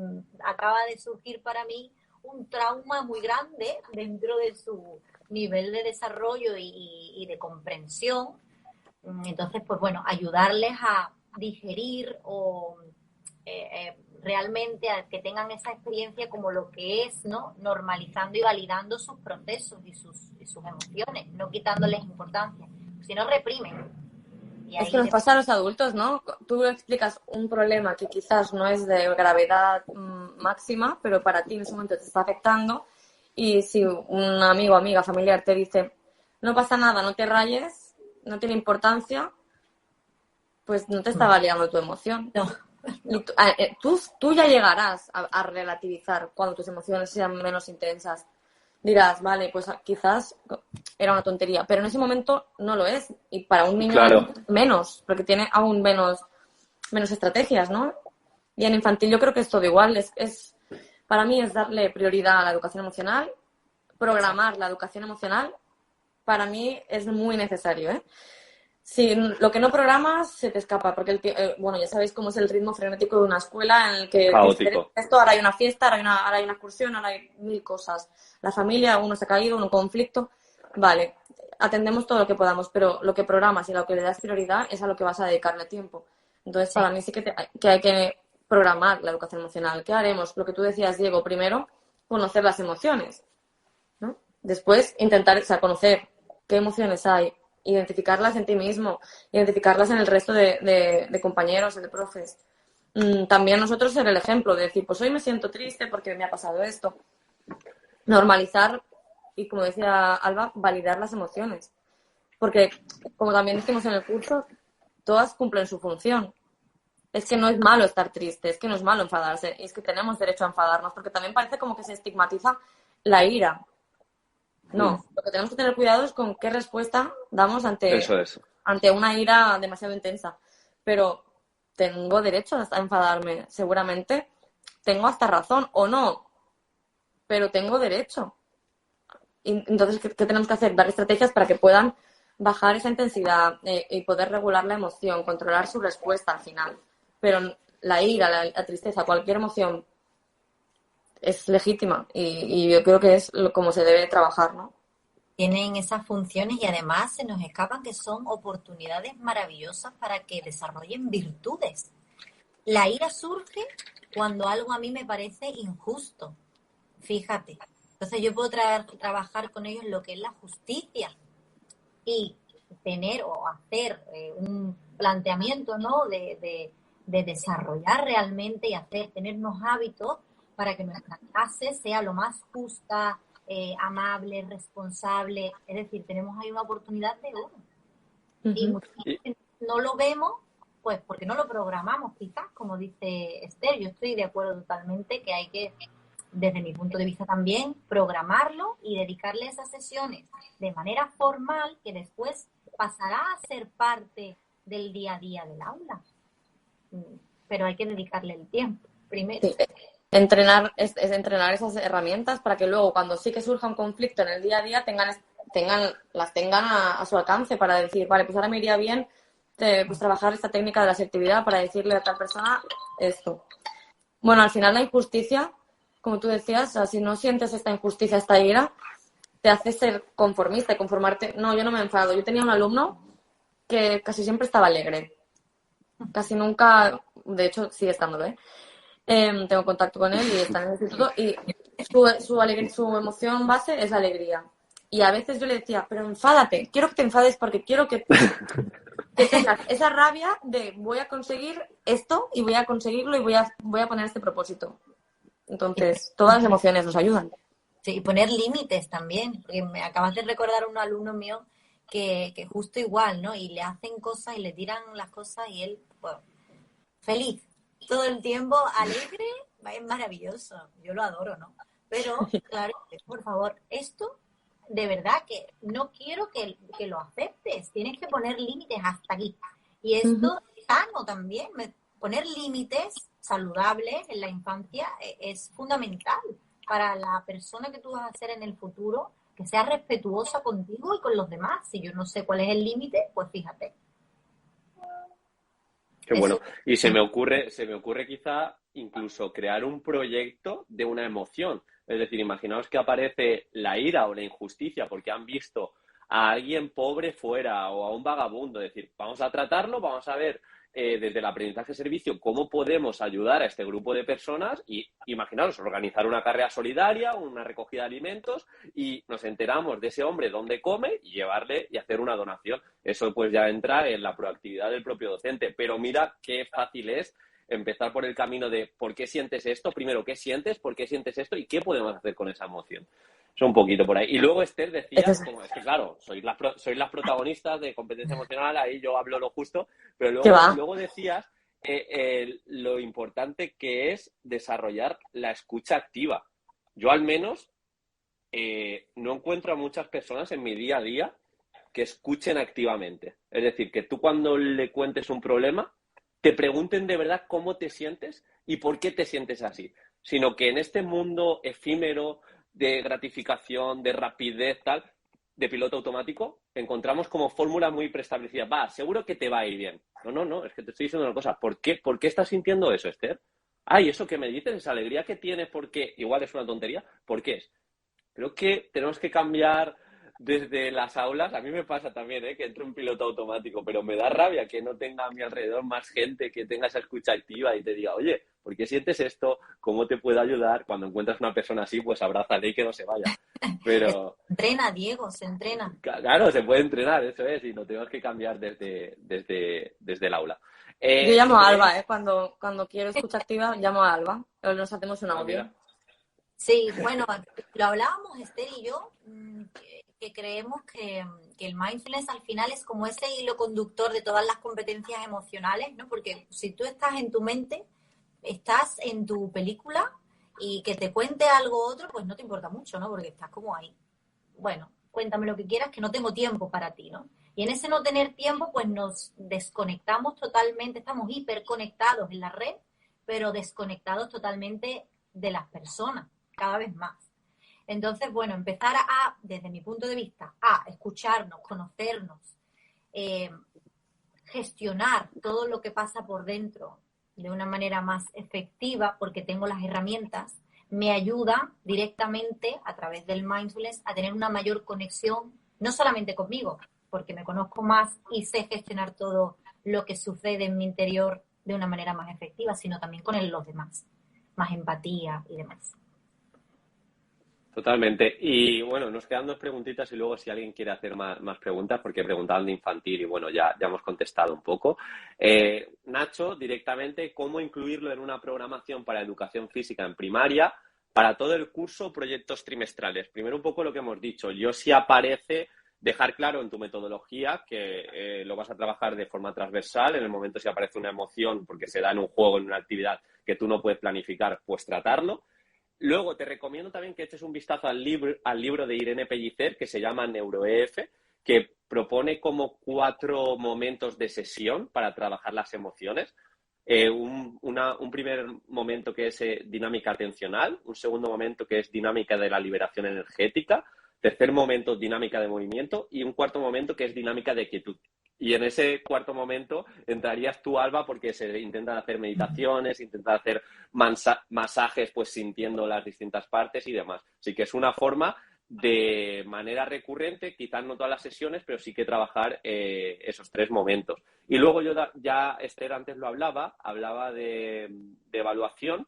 A: acaba de surgir para mí un trauma muy grande dentro de su nivel de desarrollo y de comprensión. Entonces, pues bueno, ayudarles a digerir o realmente a que tengan esa experiencia como lo que es, ¿no? Normalizando y validando sus procesos y sus emociones, no quitándoles importancia, si no reprimen.
C: Es que nos pasa a los adultos, ¿no? Tú explicas un problema que quizás no es de gravedad máxima, pero para ti en ese momento te está afectando, y si un amigo, amiga, familiar te dice, no pasa nada, no te rayes, no tiene importancia, pues no te está validando tu emoción.
A: No.
C: Y tú ya llegarás a relativizar cuando tus emociones sean menos intensas. Dirás, vale, pues quizás era una tontería, pero en ese momento no lo es. Y para un niño
B: Claro.
C: menos, porque tiene aún menos estrategias, ¿no? Y en infantil yo creo que es todo igual. Para mí es darle prioridad a la educación emocional, programar la educación emocional. Para mí es muy necesario, ¿eh? Si lo que no programas se te escapa, porque bueno, ya sabéis cómo es el ritmo frenético de una escuela en el que
B: Caótico.
C: esto, ahora hay una fiesta, ahora hay una excursión, ahora hay 1000 cosas. La familia, uno se ha caído, un conflicto. Vale, atendemos todo lo que podamos, pero lo que programas y a lo que le das prioridad es a lo que vas a dedicarle tiempo. Entonces, para mí sí que hay que programar la educación emocional. ¿Qué haremos? Lo que tú decías, Diego, primero, conocer las emociones, ¿no? Después, intentar, conocer qué emociones hay, identificarlas en ti mismo, identificarlas en el resto de compañeros, de profes. También nosotros ser el ejemplo de decir, pues hoy me siento triste porque me ha pasado esto. Normalizar y, como decía Alba, validar las emociones. Porque, como también decimos en el curso, todas cumplen su función. Es que no es malo estar triste, es que no es malo enfadarse, es que tenemos derecho a enfadarnos, porque también parece como que se estigmatiza la ira. No, lo que tenemos que tener cuidado es con qué respuesta damos ante una ira demasiado intensa. Pero tengo derecho a enfadarme, seguramente tengo hasta razón o no, pero tengo derecho. Y entonces, ¿qué tenemos que hacer? Dar estrategias para que puedan bajar esa intensidad y poder regular la emoción, controlar su respuesta al final. Pero la ira, la tristeza, cualquier emoción es legítima y yo creo que es como se debe trabajar, ¿no?
A: Tienen esas funciones y además se nos escapan que son oportunidades maravillosas para que desarrollen virtudes. La ira surge cuando algo a mí me parece injusto, fíjate. Entonces yo puedo trabajar con ellos lo que es la justicia y tener o hacer un planteamiento, ¿no? de desarrollar realmente y tener unos hábitos para que nuestra clase sea lo más justa, amable, responsable. Es decir, tenemos ahí una oportunidad de oro. Y muchas veces no lo vemos, pues porque no lo programamos, quizás, como dice Esther. Yo estoy de acuerdo totalmente que hay que, desde mi punto de vista también, programarlo y dedicarle esas sesiones de manera formal que después pasará a ser parte del día a día del aula. Pero hay que dedicarle el tiempo primero.
C: Sí. Entrenar entrenar esas herramientas para que luego, cuando sí que surja un conflicto en el día a día, las tengan a su alcance para decir, vale, pues ahora me iría bien pues trabajar esta técnica de la asertividad para decirle a tal persona esto. Bueno, al final la injusticia, como tú decías, o sea, si no sientes esta injusticia, esta ira, te hace ser conformista y conformarte. No, yo no me enfado. Yo tenía un alumno que casi siempre estaba alegre. Casi nunca, de hecho, sigue estándolo, ¿eh? Tengo contacto con él y está en el instituto y su emoción base es la alegría. Y a veces yo le decía, pero enfádate, quiero que te enfades porque quiero que tengas esa rabia de voy a conseguir esto y voy a conseguirlo y voy a poner este propósito. Entonces, todas las emociones nos ayudan.
A: Sí, y poner límites también, porque me acabas de recordar a un alumno mío que justo igual, ¿no? Y le hacen cosas y le tiran las cosas y él, bueno, feliz, todo el tiempo, alegre, es maravilloso, yo lo adoro, ¿no? Pero, claro, por favor, esto de verdad que no quiero que lo aceptes, tienes que poner límites hasta aquí. Y esto es sano también, poner límites saludables en la infancia es fundamental para la persona que tú vas a ser en el futuro, que sea respetuosa contigo y con los demás. Si yo no sé cuál es el límite, pues fíjate.
B: Qué bueno. Y se me ocurre quizá incluso crear un proyecto de una emoción. Es decir, imaginaos que aparece la ira o la injusticia porque han visto a alguien pobre fuera o a un vagabundo. Es decir, vamos a tratarlo, vamos a ver desde el aprendizaje servicio cómo podemos ayudar a este grupo de personas y imaginaos organizar una carrera solidaria, una recogida de alimentos y nos enteramos de ese hombre dónde come y llevarle y hacer una donación. Eso pues ya entra en la proactividad del propio docente. Pero mira qué fácil es empezar por el camino de ¿por qué sientes esto? Primero, ¿qué sientes? ¿Por qué sientes esto? ¿Y qué podemos hacer con esa emoción? Eso un poquito por ahí. Y luego Esther decía, como es que claro, sois las protagonistas de competencia emocional, ahí yo hablo lo justo, pero luego decías lo importante que es desarrollar la escucha activa. Yo al menos no encuentro a muchas personas en mi día a día que escuchen activamente. Es decir, que tú cuando le cuentes un problema, te pregunten de verdad cómo te sientes y por qué te sientes así. Sino que en este mundo efímero de gratificación, de rapidez, tal, de piloto automático, encontramos como fórmulas muy preestablecidas. Va, seguro que te va a ir bien. No, es que te estoy diciendo una cosa. ¿Por qué estás sintiendo eso, Esther? Ay, eso que me dices, esa alegría que tienes, porque igual es una tontería, ¿por qué es? Creo que tenemos que cambiar desde las aulas. A mí me pasa también, que entro en piloto automático, pero me da rabia que no tenga a mi alrededor más gente que tenga esa escucha activa y te diga, oye, ¿por qué sientes esto? ¿Cómo te puedo ayudar? Cuando encuentras una persona así, pues abrázale y que no se vaya. Pero
A: se entrena, Diego, se entrena.
B: Claro, se puede entrenar, eso es, y no tenemos que cambiar desde el aula.
C: Yo llamo a Alba, cuando quiero escucha activa, llamo a Alba. O nos hacemos un audio.
A: Sí, bueno, lo hablábamos Esther y yo, que creemos que el mindfulness al final es como ese hilo conductor de todas las competencias emocionales, ¿no? Porque si tú estás en tu mente, estás en tu película y que te cuente algo otro, pues no te importa mucho, ¿no? Porque estás como ahí. Bueno, cuéntame lo que quieras, que no tengo tiempo para ti, ¿no? Y en ese no tener tiempo, pues nos desconectamos totalmente, estamos hiperconectados en la red, pero desconectados totalmente de las personas, cada vez más. Entonces, bueno, empezar desde mi punto de vista, a escucharnos, conocernos, gestionar todo lo que pasa por dentro de una manera más efectiva, porque tengo las herramientas, me ayuda directamente a través del mindfulness a tener una mayor conexión, no solamente conmigo, porque me conozco más y sé gestionar todo lo que sucede en mi interior de una manera más efectiva, sino también con los demás, más empatía y demás.
B: Totalmente. Y bueno, nos quedan 2 preguntitas y luego si alguien quiere hacer más preguntas, porque preguntaban de infantil y bueno, ya hemos contestado un poco. Nacho, directamente, ¿cómo incluirlo en una programación para educación física en primaria para todo el curso, proyectos trimestrales? Primero un poco lo que hemos dicho. Yo si aparece, dejar claro en tu metodología que lo vas a trabajar de forma transversal. En el momento si aparece una emoción, porque se da en un juego, en una actividad que tú no puedes planificar, pues tratarlo. Luego, te recomiendo también que eches un vistazo al libro de Irene Pellicer, que se llama NeuroEF, que propone como 4 momentos de sesión para trabajar las emociones. Un primer momento que es dinámica atencional, un segundo momento que es dinámica de la liberación energética, tercer momento dinámica de movimiento y un cuarto momento que es dinámica de quietud. Y en ese cuarto momento entrarías tú, Alba, porque se intentan hacer meditaciones, intentan hacer masajes, pues sintiendo las distintas partes y demás. Así que es una forma de manera recurrente, quizás no todas las sesiones, pero sí que trabajar esos 3 momentos. Y luego yo ya, Esther antes lo hablaba de evaluación.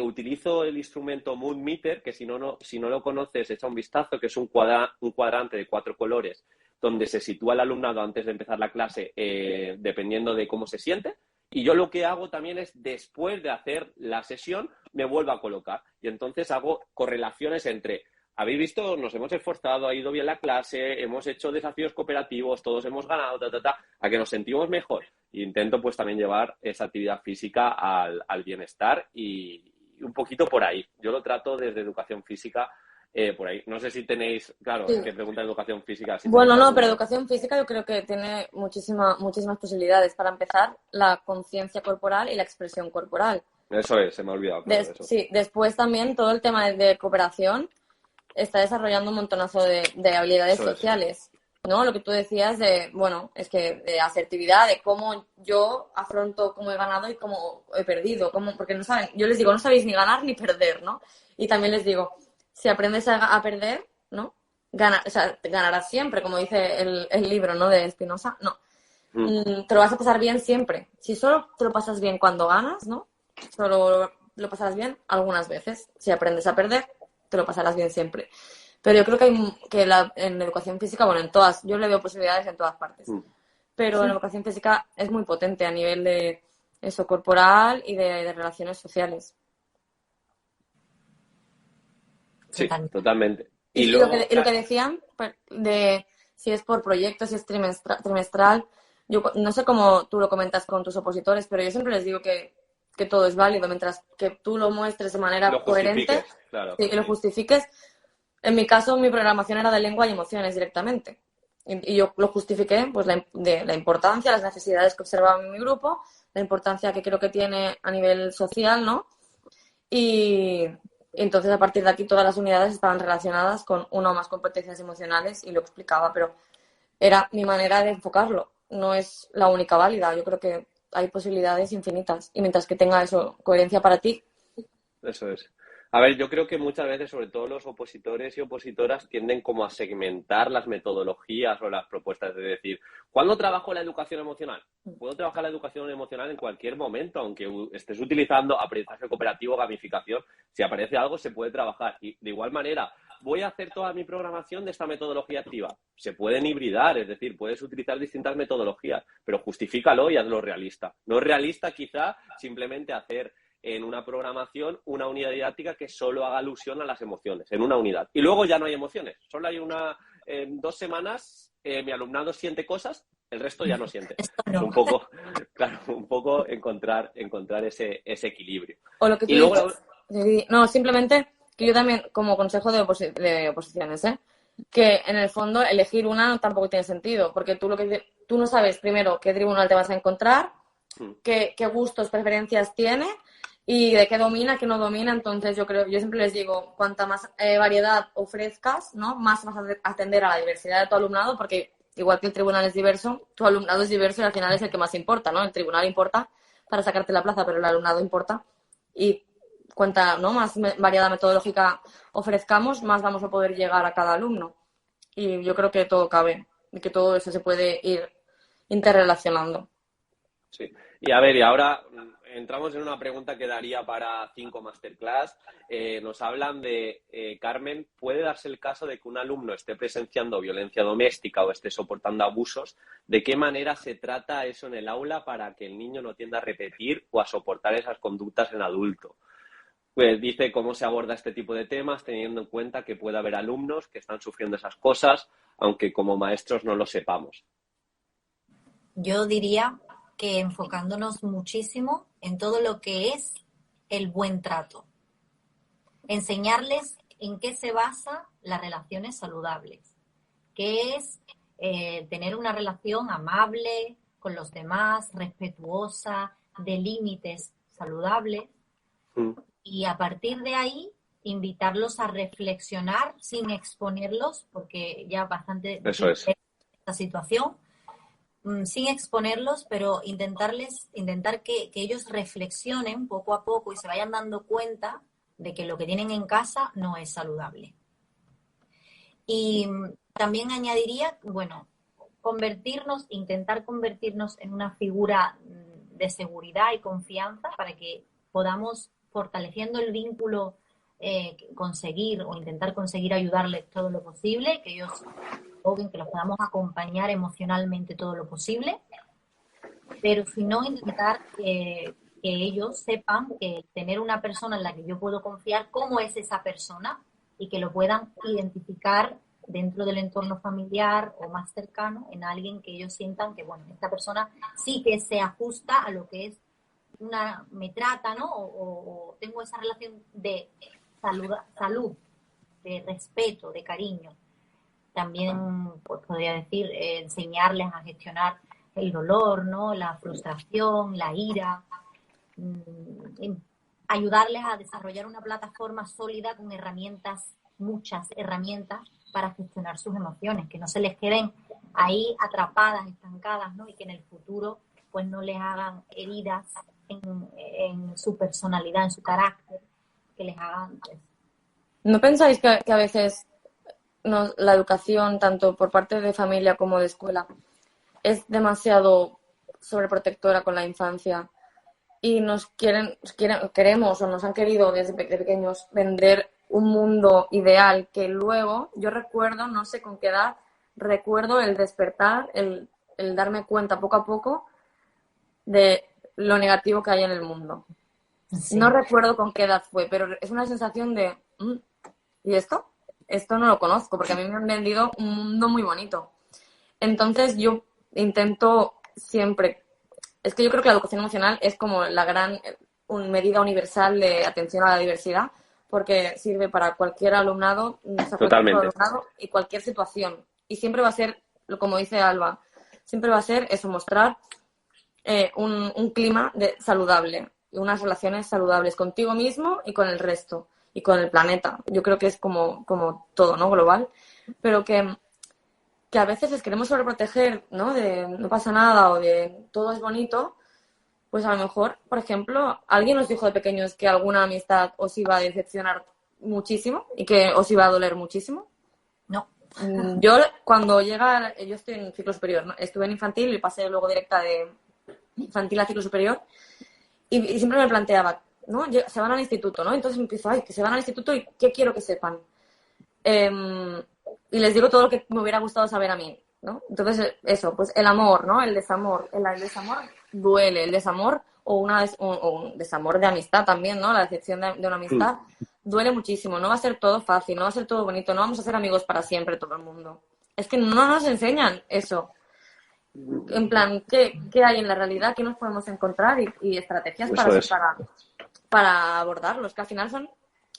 B: utilizo el instrumento Mood Meter, que si no lo conoces, echa un vistazo, que es un cuadrante de 4 colores donde se sitúa el alumnado antes de empezar la clase, dependiendo de cómo se siente. Y yo lo que hago también es, después de hacer la sesión, me vuelvo a colocar. Y entonces hago correlaciones entre, habéis visto, nos hemos esforzado, ha ido bien la clase, hemos hecho desafíos cooperativos, todos hemos ganado, a que nos sentimos mejor. E intento pues también llevar esa actividad física al bienestar y un poquito por ahí. Yo lo trato desde educación física por ahí. No sé si tenéis, claro,
C: Sí.
B: que pregunta de educación física. Si
C: Bueno,
B: tenéis
C: no,
B: alguna.
C: pero educación física yo creo que tiene muchísimas posibilidades. Para empezar, la conciencia corporal y la expresión corporal.
B: Eso es, se me ha olvidado, claro, eso.
C: Sí, después también todo el tema de cooperación está desarrollando un montonazo de habilidades
B: Eso es.
C: sociales, ¿no? Lo que tú decías de, bueno, es que de asertividad, de cómo yo afronto cómo he ganado y cómo he perdido, porque no saben, yo les digo, no sabéis ni ganar ni perder, ¿no? Y también les digo, si aprendes a perder, ¿no? O sea, ganarás siempre, como dice el libro, ¿no? De Spinoza, no. Te lo vas a pasar bien siempre. Si solo te lo pasas bien cuando ganas, ¿no? Solo lo pasarás bien algunas veces. Si aprendes a perder, te lo pasarás bien siempre. Pero yo creo que en educación física, bueno, en todas, yo le veo posibilidades en todas partes. Pero
B: Sí.
C: en educación física es muy potente a nivel de eso corporal y de relaciones sociales.
B: Sí, totalmente. Y
C: Y lo
B: luego,
C: que decían de si es por proyecto, si es trimestral, yo no sé cómo tú lo comentas con tus opositores, pero yo siempre les digo que todo es válido, mientras que tú lo muestres de manera
B: lo
C: coherente,
B: justifiques, claro.
C: y lo justifiques. En mi caso, mi programación era de lengua y emociones directamente. Y yo lo justifiqué, pues, de la importancia, las necesidades que observaba en mi grupo, la importancia que creo que tiene a nivel social, ¿no? Y entonces, a partir de aquí, todas las unidades estaban relacionadas con una o más competencias emocionales y lo explicaba, pero era mi manera de enfocarlo. No es la única válida. Yo creo que hay posibilidades infinitas. Y mientras que tenga eso, coherencia para ti.
B: Eso es. A ver, yo creo que muchas veces, sobre todo los opositores y opositoras, tienden como a segmentar las metodologías o las propuestas. De decir, ¿cuándo trabajo la educación emocional? Puedo trabajar la educación emocional en cualquier momento, aunque estés utilizando aprendizaje cooperativo, gamificación. Si aparece algo, se puede trabajar. Y de igual manera, voy a hacer toda mi programación de esta metodología activa. Se pueden hibridar, es decir, puedes utilizar distintas metodologías, pero justifícalo y hazlo realista. No es realista, quizá, simplemente hacer en una programación una unidad didáctica que solo haga alusión a las emociones, en una unidad. Y luego ya no hay emociones. Solo hay en 2 semanas mi alumnado siente cosas, el resto ya no siente.
A: Esto
B: Es
A: no.
B: un poco, claro, un poco encontrar ese equilibrio.
C: O lo que tú
B: Y luego,
C: dices, no, simplemente que yo también, como consejo de oposiciones, que en el fondo elegir una tampoco tiene sentido, porque tú no sabes primero qué tribunal te vas a encontrar, qué gustos, preferencias tiene y de qué domina, qué no domina. Entonces yo siempre les digo, cuanta más variedad ofrezcas, ¿no? Más vas a atender a la diversidad de tu alumnado, porque igual que el tribunal es diverso, tu alumnado es diverso y al final es el que más importa, ¿no? El tribunal importa para sacarte la plaza, pero el alumnado importa. Y cuanta más variedad metodológica ofrezcamos, más vamos a poder llegar a cada alumno. Y yo creo que todo cabe y que todo eso se puede ir interrelacionando.
B: sí. Y a ver, y ahora entramos en una pregunta que daría para 5 masterclass. Nos hablan de, Carmen, ¿puede darse el caso de que un alumno esté presenciando violencia doméstica o esté soportando abusos? ¿De qué manera se trata eso en el aula para que el niño no tienda a repetir o a soportar esas conductas en adulto? Pues dice cómo se aborda este tipo de temas teniendo en cuenta que puede haber alumnos que están sufriendo esas cosas, aunque como maestros no lo sepamos.
A: Yo diría que enfocándonos muchísimo en todo lo que es el buen trato. Enseñarles en qué se basa las relaciones saludables, qué es tener una relación amable con los demás, respetuosa, de límites saludables, y a partir de ahí invitarlos a reflexionar sin exponerlos, porque ya bastante
B: Eso es.
A: esta situación, sin exponerlos, pero intentar que ellos reflexionen poco a poco y se vayan dando cuenta de que lo que tienen en casa no es saludable. Y también añadiría, bueno, intentar convertirnos en una figura de seguridad y confianza para que podamos fortaleciendo el vínculo, conseguir o intentar conseguir ayudarles todo lo posible, que ellos, que los podamos acompañar emocionalmente todo lo posible, pero si no, intentar que ellos sepan que tener una persona en la que yo puedo confiar, cómo es esa persona, y que lo puedan identificar dentro del entorno familiar o más cercano en alguien que ellos sientan que, bueno, esta persona sí que se ajusta a lo que es me trata, ¿no? O tengo esa relación de salud, de respeto, de cariño. También, pues podría decir, enseñarles a gestionar el dolor, ¿no? La frustración, la ira, ayudarles a desarrollar una plataforma sólida con herramientas, muchas herramientas para gestionar sus emociones, que no se les queden ahí atrapadas, estancadas, ¿no? Y que en el futuro pues no les hagan heridas en su personalidad, en su carácter, que les hagan pues.
C: ¿No pensáis que a veces la educación, tanto por parte de familia como de escuela, es demasiado sobreprotectora con la infancia y queremos o nos han querido desde pequeños vender un mundo ideal que luego, yo recuerdo, no sé con qué edad, recuerdo el despertar, el darme cuenta poco a poco de lo negativo que hay en el mundo? Sí. No recuerdo con qué edad fue, pero es una sensación de ¿y esto? Esto no lo conozco, porque a mí me han vendido un mundo muy bonito. Entonces yo intento siempre, es que yo creo que la educación emocional es como la gran medida universal de atención a la diversidad, porque sirve para cualquier alumnado,
B: Totalmente.
C: Y cualquier situación. Y siempre va a ser, como dice Alba, siempre va a ser eso, mostrar un clima saludable, unas relaciones saludables contigo mismo y con el resto, y con el planeta. Yo creo que es como todo, ¿no? Global, pero que a veces les queremos sobreproteger, ¿no? De no pasa nada o de todo es bonito. Pues a lo mejor, por ejemplo, alguien os dijo de pequeños que alguna amistad os iba a decepcionar muchísimo y que os iba a doler muchísimo.
A: No.
C: Yo yo estoy en ciclo superior, ¿no? Estuve en infantil y pasé luego directa de infantil a ciclo superior y siempre me planteaba, ¿no? Se van al instituto, ¿no? Entonces empiezo, que se van al instituto y ¿qué quiero que sepan? Y les digo todo lo que me hubiera gustado saber a mí, ¿no? Entonces, eso, pues el amor, ¿no? El desamor. El desamor duele, el desamor o un desamor de amistad también, ¿no? La decepción de una amistad duele muchísimo. No va a ser todo fácil, no va a ser todo bonito, no vamos a ser amigos para siempre todo el mundo. Es que no nos enseñan eso. En plan, ¿qué hay en la realidad? ¿Qué nos podemos encontrar? Y estrategias para abordarlos, que al final son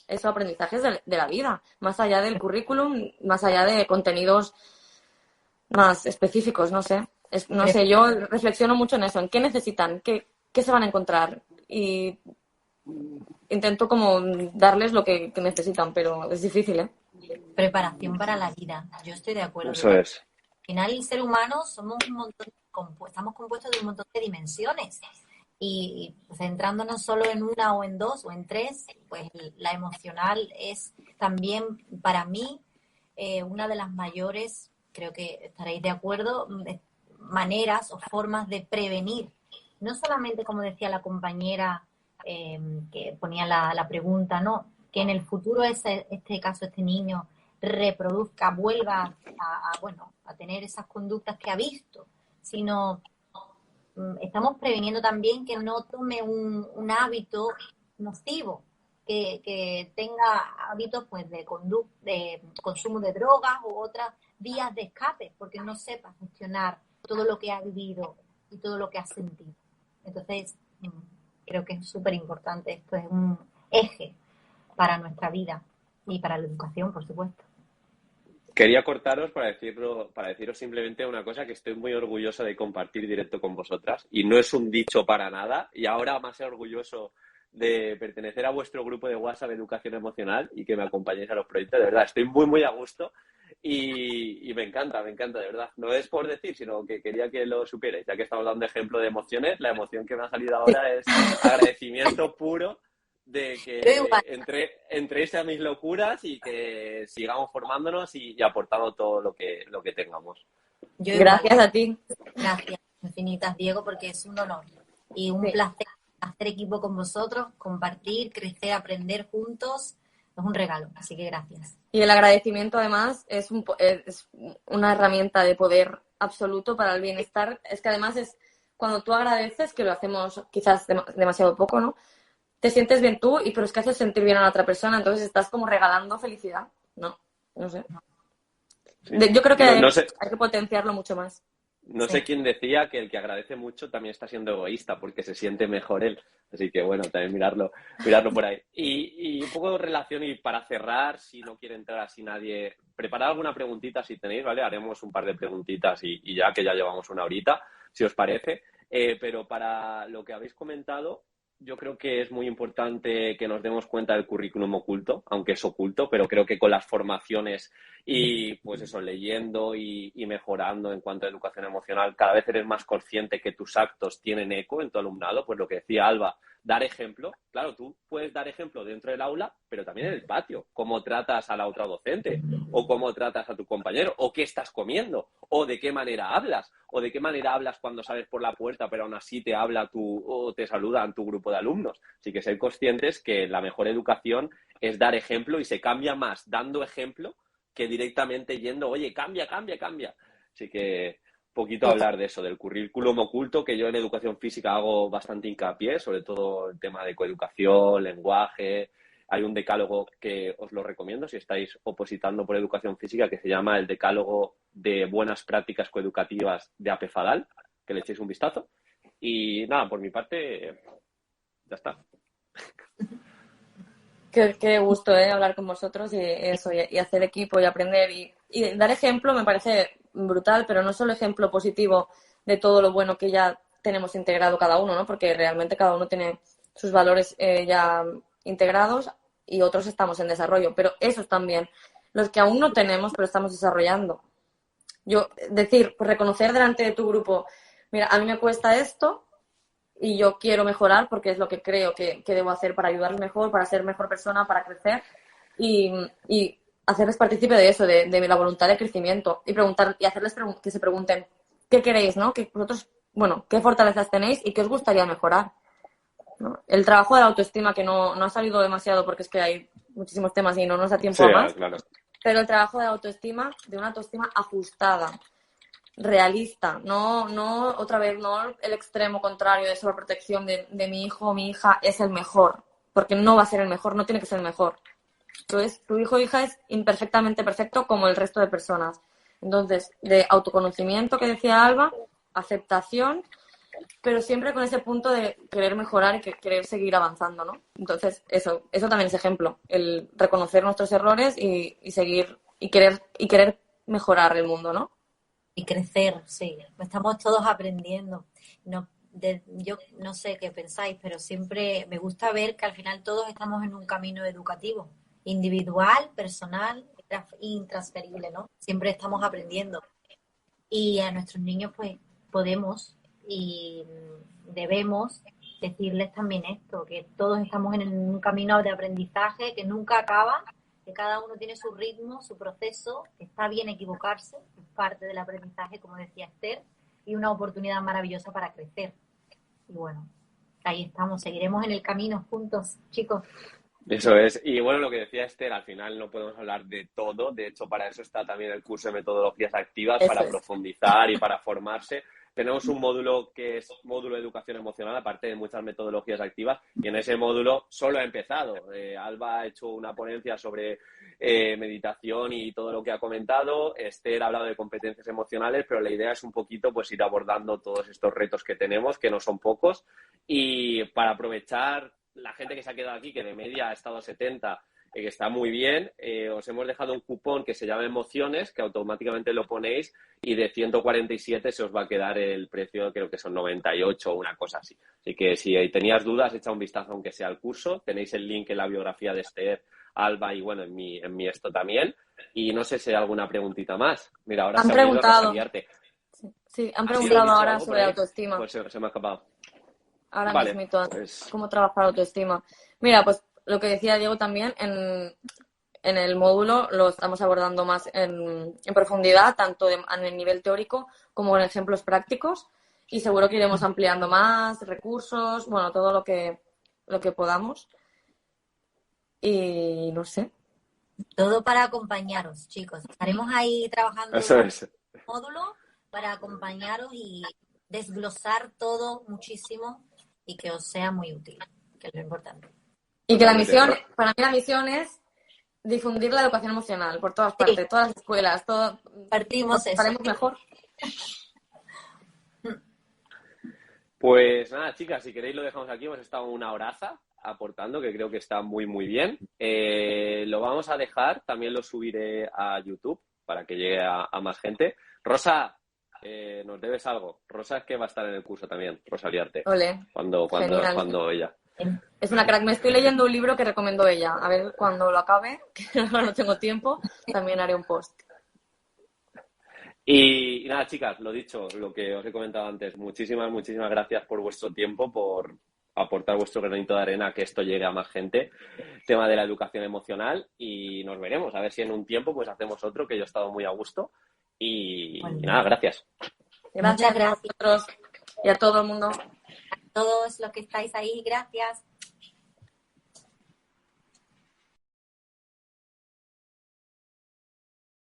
C: esos aprendizajes de la vida, más allá del currículum, más allá de contenidos más específicos, no sé. Yo reflexiono mucho en eso, en qué necesitan, qué se van a encontrar y intento como darles lo que necesitan, pero es difícil, ¿eh?
A: Preparación para la vida, yo estoy de acuerdo.
B: Eso es.
A: Al final, el ser humano somos estamos compuestos de un montón de dimensiones. Y centrándonos solo en una o en dos o en tres, pues la emocional es también para mí una de las mayores, creo que estaréis de acuerdo, maneras o formas de prevenir. No solamente, como decía la compañera que ponía la pregunta, ¿no? Que en el futuro este niño reproduzca, vuelva a tener esas conductas que ha visto, sino estamos previniendo también que no tome un hábito nocivo, que tenga hábitos pues de consumo de drogas u otras vías de escape, porque no sepa gestionar todo lo que ha vivido y todo lo que ha sentido. Entonces, creo que es súper importante. Esto es un eje para nuestra vida y para la educación, por supuesto.
B: Quería cortaros para deciros simplemente una cosa que estoy muy orgulloso de compartir directo con vosotras, y no es un dicho para nada, y ahora más orgulloso de pertenecer a vuestro grupo de WhatsApp de Educación Emocional y que me acompañéis a los proyectos. De verdad, estoy muy, muy a gusto y me encanta, de verdad. No es por decir, sino que quería que lo supierais, ya que estamos dando ejemplo de emociones. La emoción que me ha salido ahora es agradecimiento puro de que entréis a mis locuras y que sigamos formándonos y aportando todo lo que tengamos.
C: Gracias a ti.
A: Gracias infinitas, Diego, porque es un honor y un placer hacer equipo con vosotros, compartir, crecer, aprender juntos. Es un regalo, así que gracias.
C: Y el agradecimiento, además, es una herramienta de poder absoluto para el bienestar. Es que, además, es cuando tú agradeces, que lo hacemos quizás demasiado poco, ¿no? Te sientes bien tú, pero es que haces sentir bien a la otra persona. Entonces, estás como regalando felicidad. No sé.
B: Sí.
C: Yo creo que
B: No sé.
C: hay que potenciarlo mucho más.
B: No sé quién decía que el que agradece mucho también está siendo egoísta porque se siente mejor él. Así que bueno, también mirarlo por ahí. Y un poco de relación y para cerrar, si no quiere entrar así nadie, preparad alguna preguntita si tenéis, ¿vale? Haremos un par de preguntitas y ya que ya llevamos una horita, si os parece. Pero para lo que habéis comentado, yo creo que es muy importante que nos demos cuenta del currículum oculto, aunque es oculto, pero creo que con las formaciones y pues eso, leyendo y mejorando en cuanto a educación emocional, cada vez eres más consciente que tus actos tienen eco en tu alumnado, pues lo que decía Alba, dar ejemplo. Claro, tú puedes dar ejemplo dentro del aula, pero también en el patio, cómo tratas a la otra docente, o cómo tratas a tu compañero, o qué estás comiendo, o de qué manera hablas, o de qué manera hablas cuando sales por la puerta, pero aún así te habla o te saludan tu grupo de alumnos. Así que ser conscientes que la mejor educación es dar ejemplo y se cambia más dando ejemplo que directamente yendo, oye, cambia. Así que poquito hablar de eso, del currículum oculto, que yo en educación física hago bastante hincapié, sobre todo el tema de coeducación, lenguaje. Hay un decálogo que os lo recomiendo si estáis opositando por educación física, que se llama el decálogo de buenas prácticas coeducativas de APFADAL, que le echéis un vistazo. Y nada, por mi parte, ya está.
C: Qué gusto, hablar con vosotros y hacer equipo y aprender y dar ejemplo me parece brutal, pero no solo ejemplo positivo de todo lo bueno que ya tenemos integrado cada uno, ¿no? Porque realmente cada uno tiene sus valores ya integrados y otros estamos en desarrollo, pero esos también, los que aún no tenemos pero estamos desarrollando. Pues reconocer delante de tu grupo, mira, a mí me cuesta esto y yo quiero mejorar porque es lo que creo que debo hacer para ayudarles mejor, para ser mejor persona, para crecer y hacerles partícipe de eso, de la voluntad de crecimiento y preguntar y hacerles que se pregunten qué queréis, ¿no? Que vosotros, qué fortalezas tenéis y qué os gustaría mejorar, ¿no? El trabajo de la autoestima, que no ha salido demasiado porque es que hay muchísimos temas y no nos da tiempo a más,
B: claro.
C: Pero el trabajo de autoestima, de una autoestima ajustada, realista, no otra vez, no el extremo contrario de sobreprotección de mi hijo o mi hija es el mejor, porque no va a ser el mejor, no tiene que ser el mejor. Entonces, tu hijo o hija es imperfectamente perfecto como el resto de personas. Entonces, de autoconocimiento que decía Alba, aceptación, pero siempre con ese punto de querer mejorar y querer seguir avanzando, ¿no? Entonces, eso también es ejemplo, el reconocer nuestros errores y seguir y querer mejorar el mundo, ¿no?
A: Y crecer, sí. Estamos todos aprendiendo. Yo no sé qué pensáis, pero siempre me gusta ver que al final todos estamos en un camino educativo, individual, personal, intransferible, ¿no? Siempre estamos aprendiendo. Y a nuestros niños, pues, podemos y debemos decirles también esto, que todos estamos en un camino de aprendizaje que nunca acaba, que cada uno tiene su ritmo, su proceso, que está bien equivocarse, es parte del aprendizaje, como decía Esther, y una oportunidad maravillosa para crecer. Y bueno, ahí estamos, seguiremos en el camino juntos, chicos.
B: Eso es. Y bueno, lo que decía Esther, al final no podemos hablar de todo. De hecho, para eso está también el curso de metodologías activas, para profundizar y para formarse. Tenemos un módulo que es módulo de educación emocional, aparte de muchas metodologías activas, y en ese módulo solo ha empezado. Alba ha hecho una ponencia sobre meditación y todo lo que ha comentado. Esther ha hablado de competencias emocionales, pero la idea es un poquito pues ir abordando todos estos retos que tenemos, que no son pocos, y para aprovechar la gente que se ha quedado aquí, que de media ha estado 70, que está muy bien, os hemos dejado un cupón que se llama Emociones, que automáticamente lo ponéis y de 147 se os va a quedar el precio, creo que son 98 o una cosa así. Así que si tenías dudas, echa un vistazo aunque sea al curso. Tenéis el link en la biografía de Esther, Alba y bueno, en mi esto también. Y no sé si hay alguna preguntita más. Mira, ahora
C: han
B: se ha venido
C: preguntado.
B: a guiarte.
C: Sí, han preguntado ahora sobre
B: ahí?
C: autoestima.
B: Pues se me ha escapado.
C: Ahora
B: Vale,
C: mismo,
B: pues
C: cómo trabajar la autoestima. Mira, pues lo que decía Diego también, en el módulo lo estamos abordando más en profundidad, tanto en el nivel teórico como en ejemplos prácticos. y seguro que iremos ampliando más recursos, bueno, todo lo que podamos. Y no sé.
A: Todo para acompañaros, chicos. Estaremos ahí trabajando
B: Eso
A: en
B: es.
A: un módulo para acompañaros y desglosar todo muchísimo y que os sea muy útil, que es lo importante.
C: Y que para mí la misión es difundir la educación emocional por todas partes,
A: Sí.
C: todas las escuelas, todo.
A: Partimos eso.
C: Haremos mejor.
B: Pues nada, chicas, si queréis lo dejamos aquí. Hemos estado una horaza aportando, que creo que está muy, muy bien. Lo vamos a dejar, también lo subiré a YouTube para que llegue a más gente. Rosa, nos debes algo. Rosa es que va a estar en el curso también, Rosa Liarte.
C: Ole,
B: Cuando ella.
C: Es una crack. Me estoy leyendo un libro que recomendó ella. A ver cuando lo acabe, que no tengo tiempo, también haré un post.
B: Y nada, chicas, lo dicho, lo que os he comentado antes, muchísimas gracias por vuestro tiempo, por aportar vuestro granito de arena a que esto llegue a más gente, tema de la educación emocional, y nos veremos, a ver si en un tiempo pues hacemos otro, que yo he estado muy a gusto, y nada, gracias.
C: Gracias a vosotros y a todo el mundo.
A: A todos los que estáis ahí, gracias.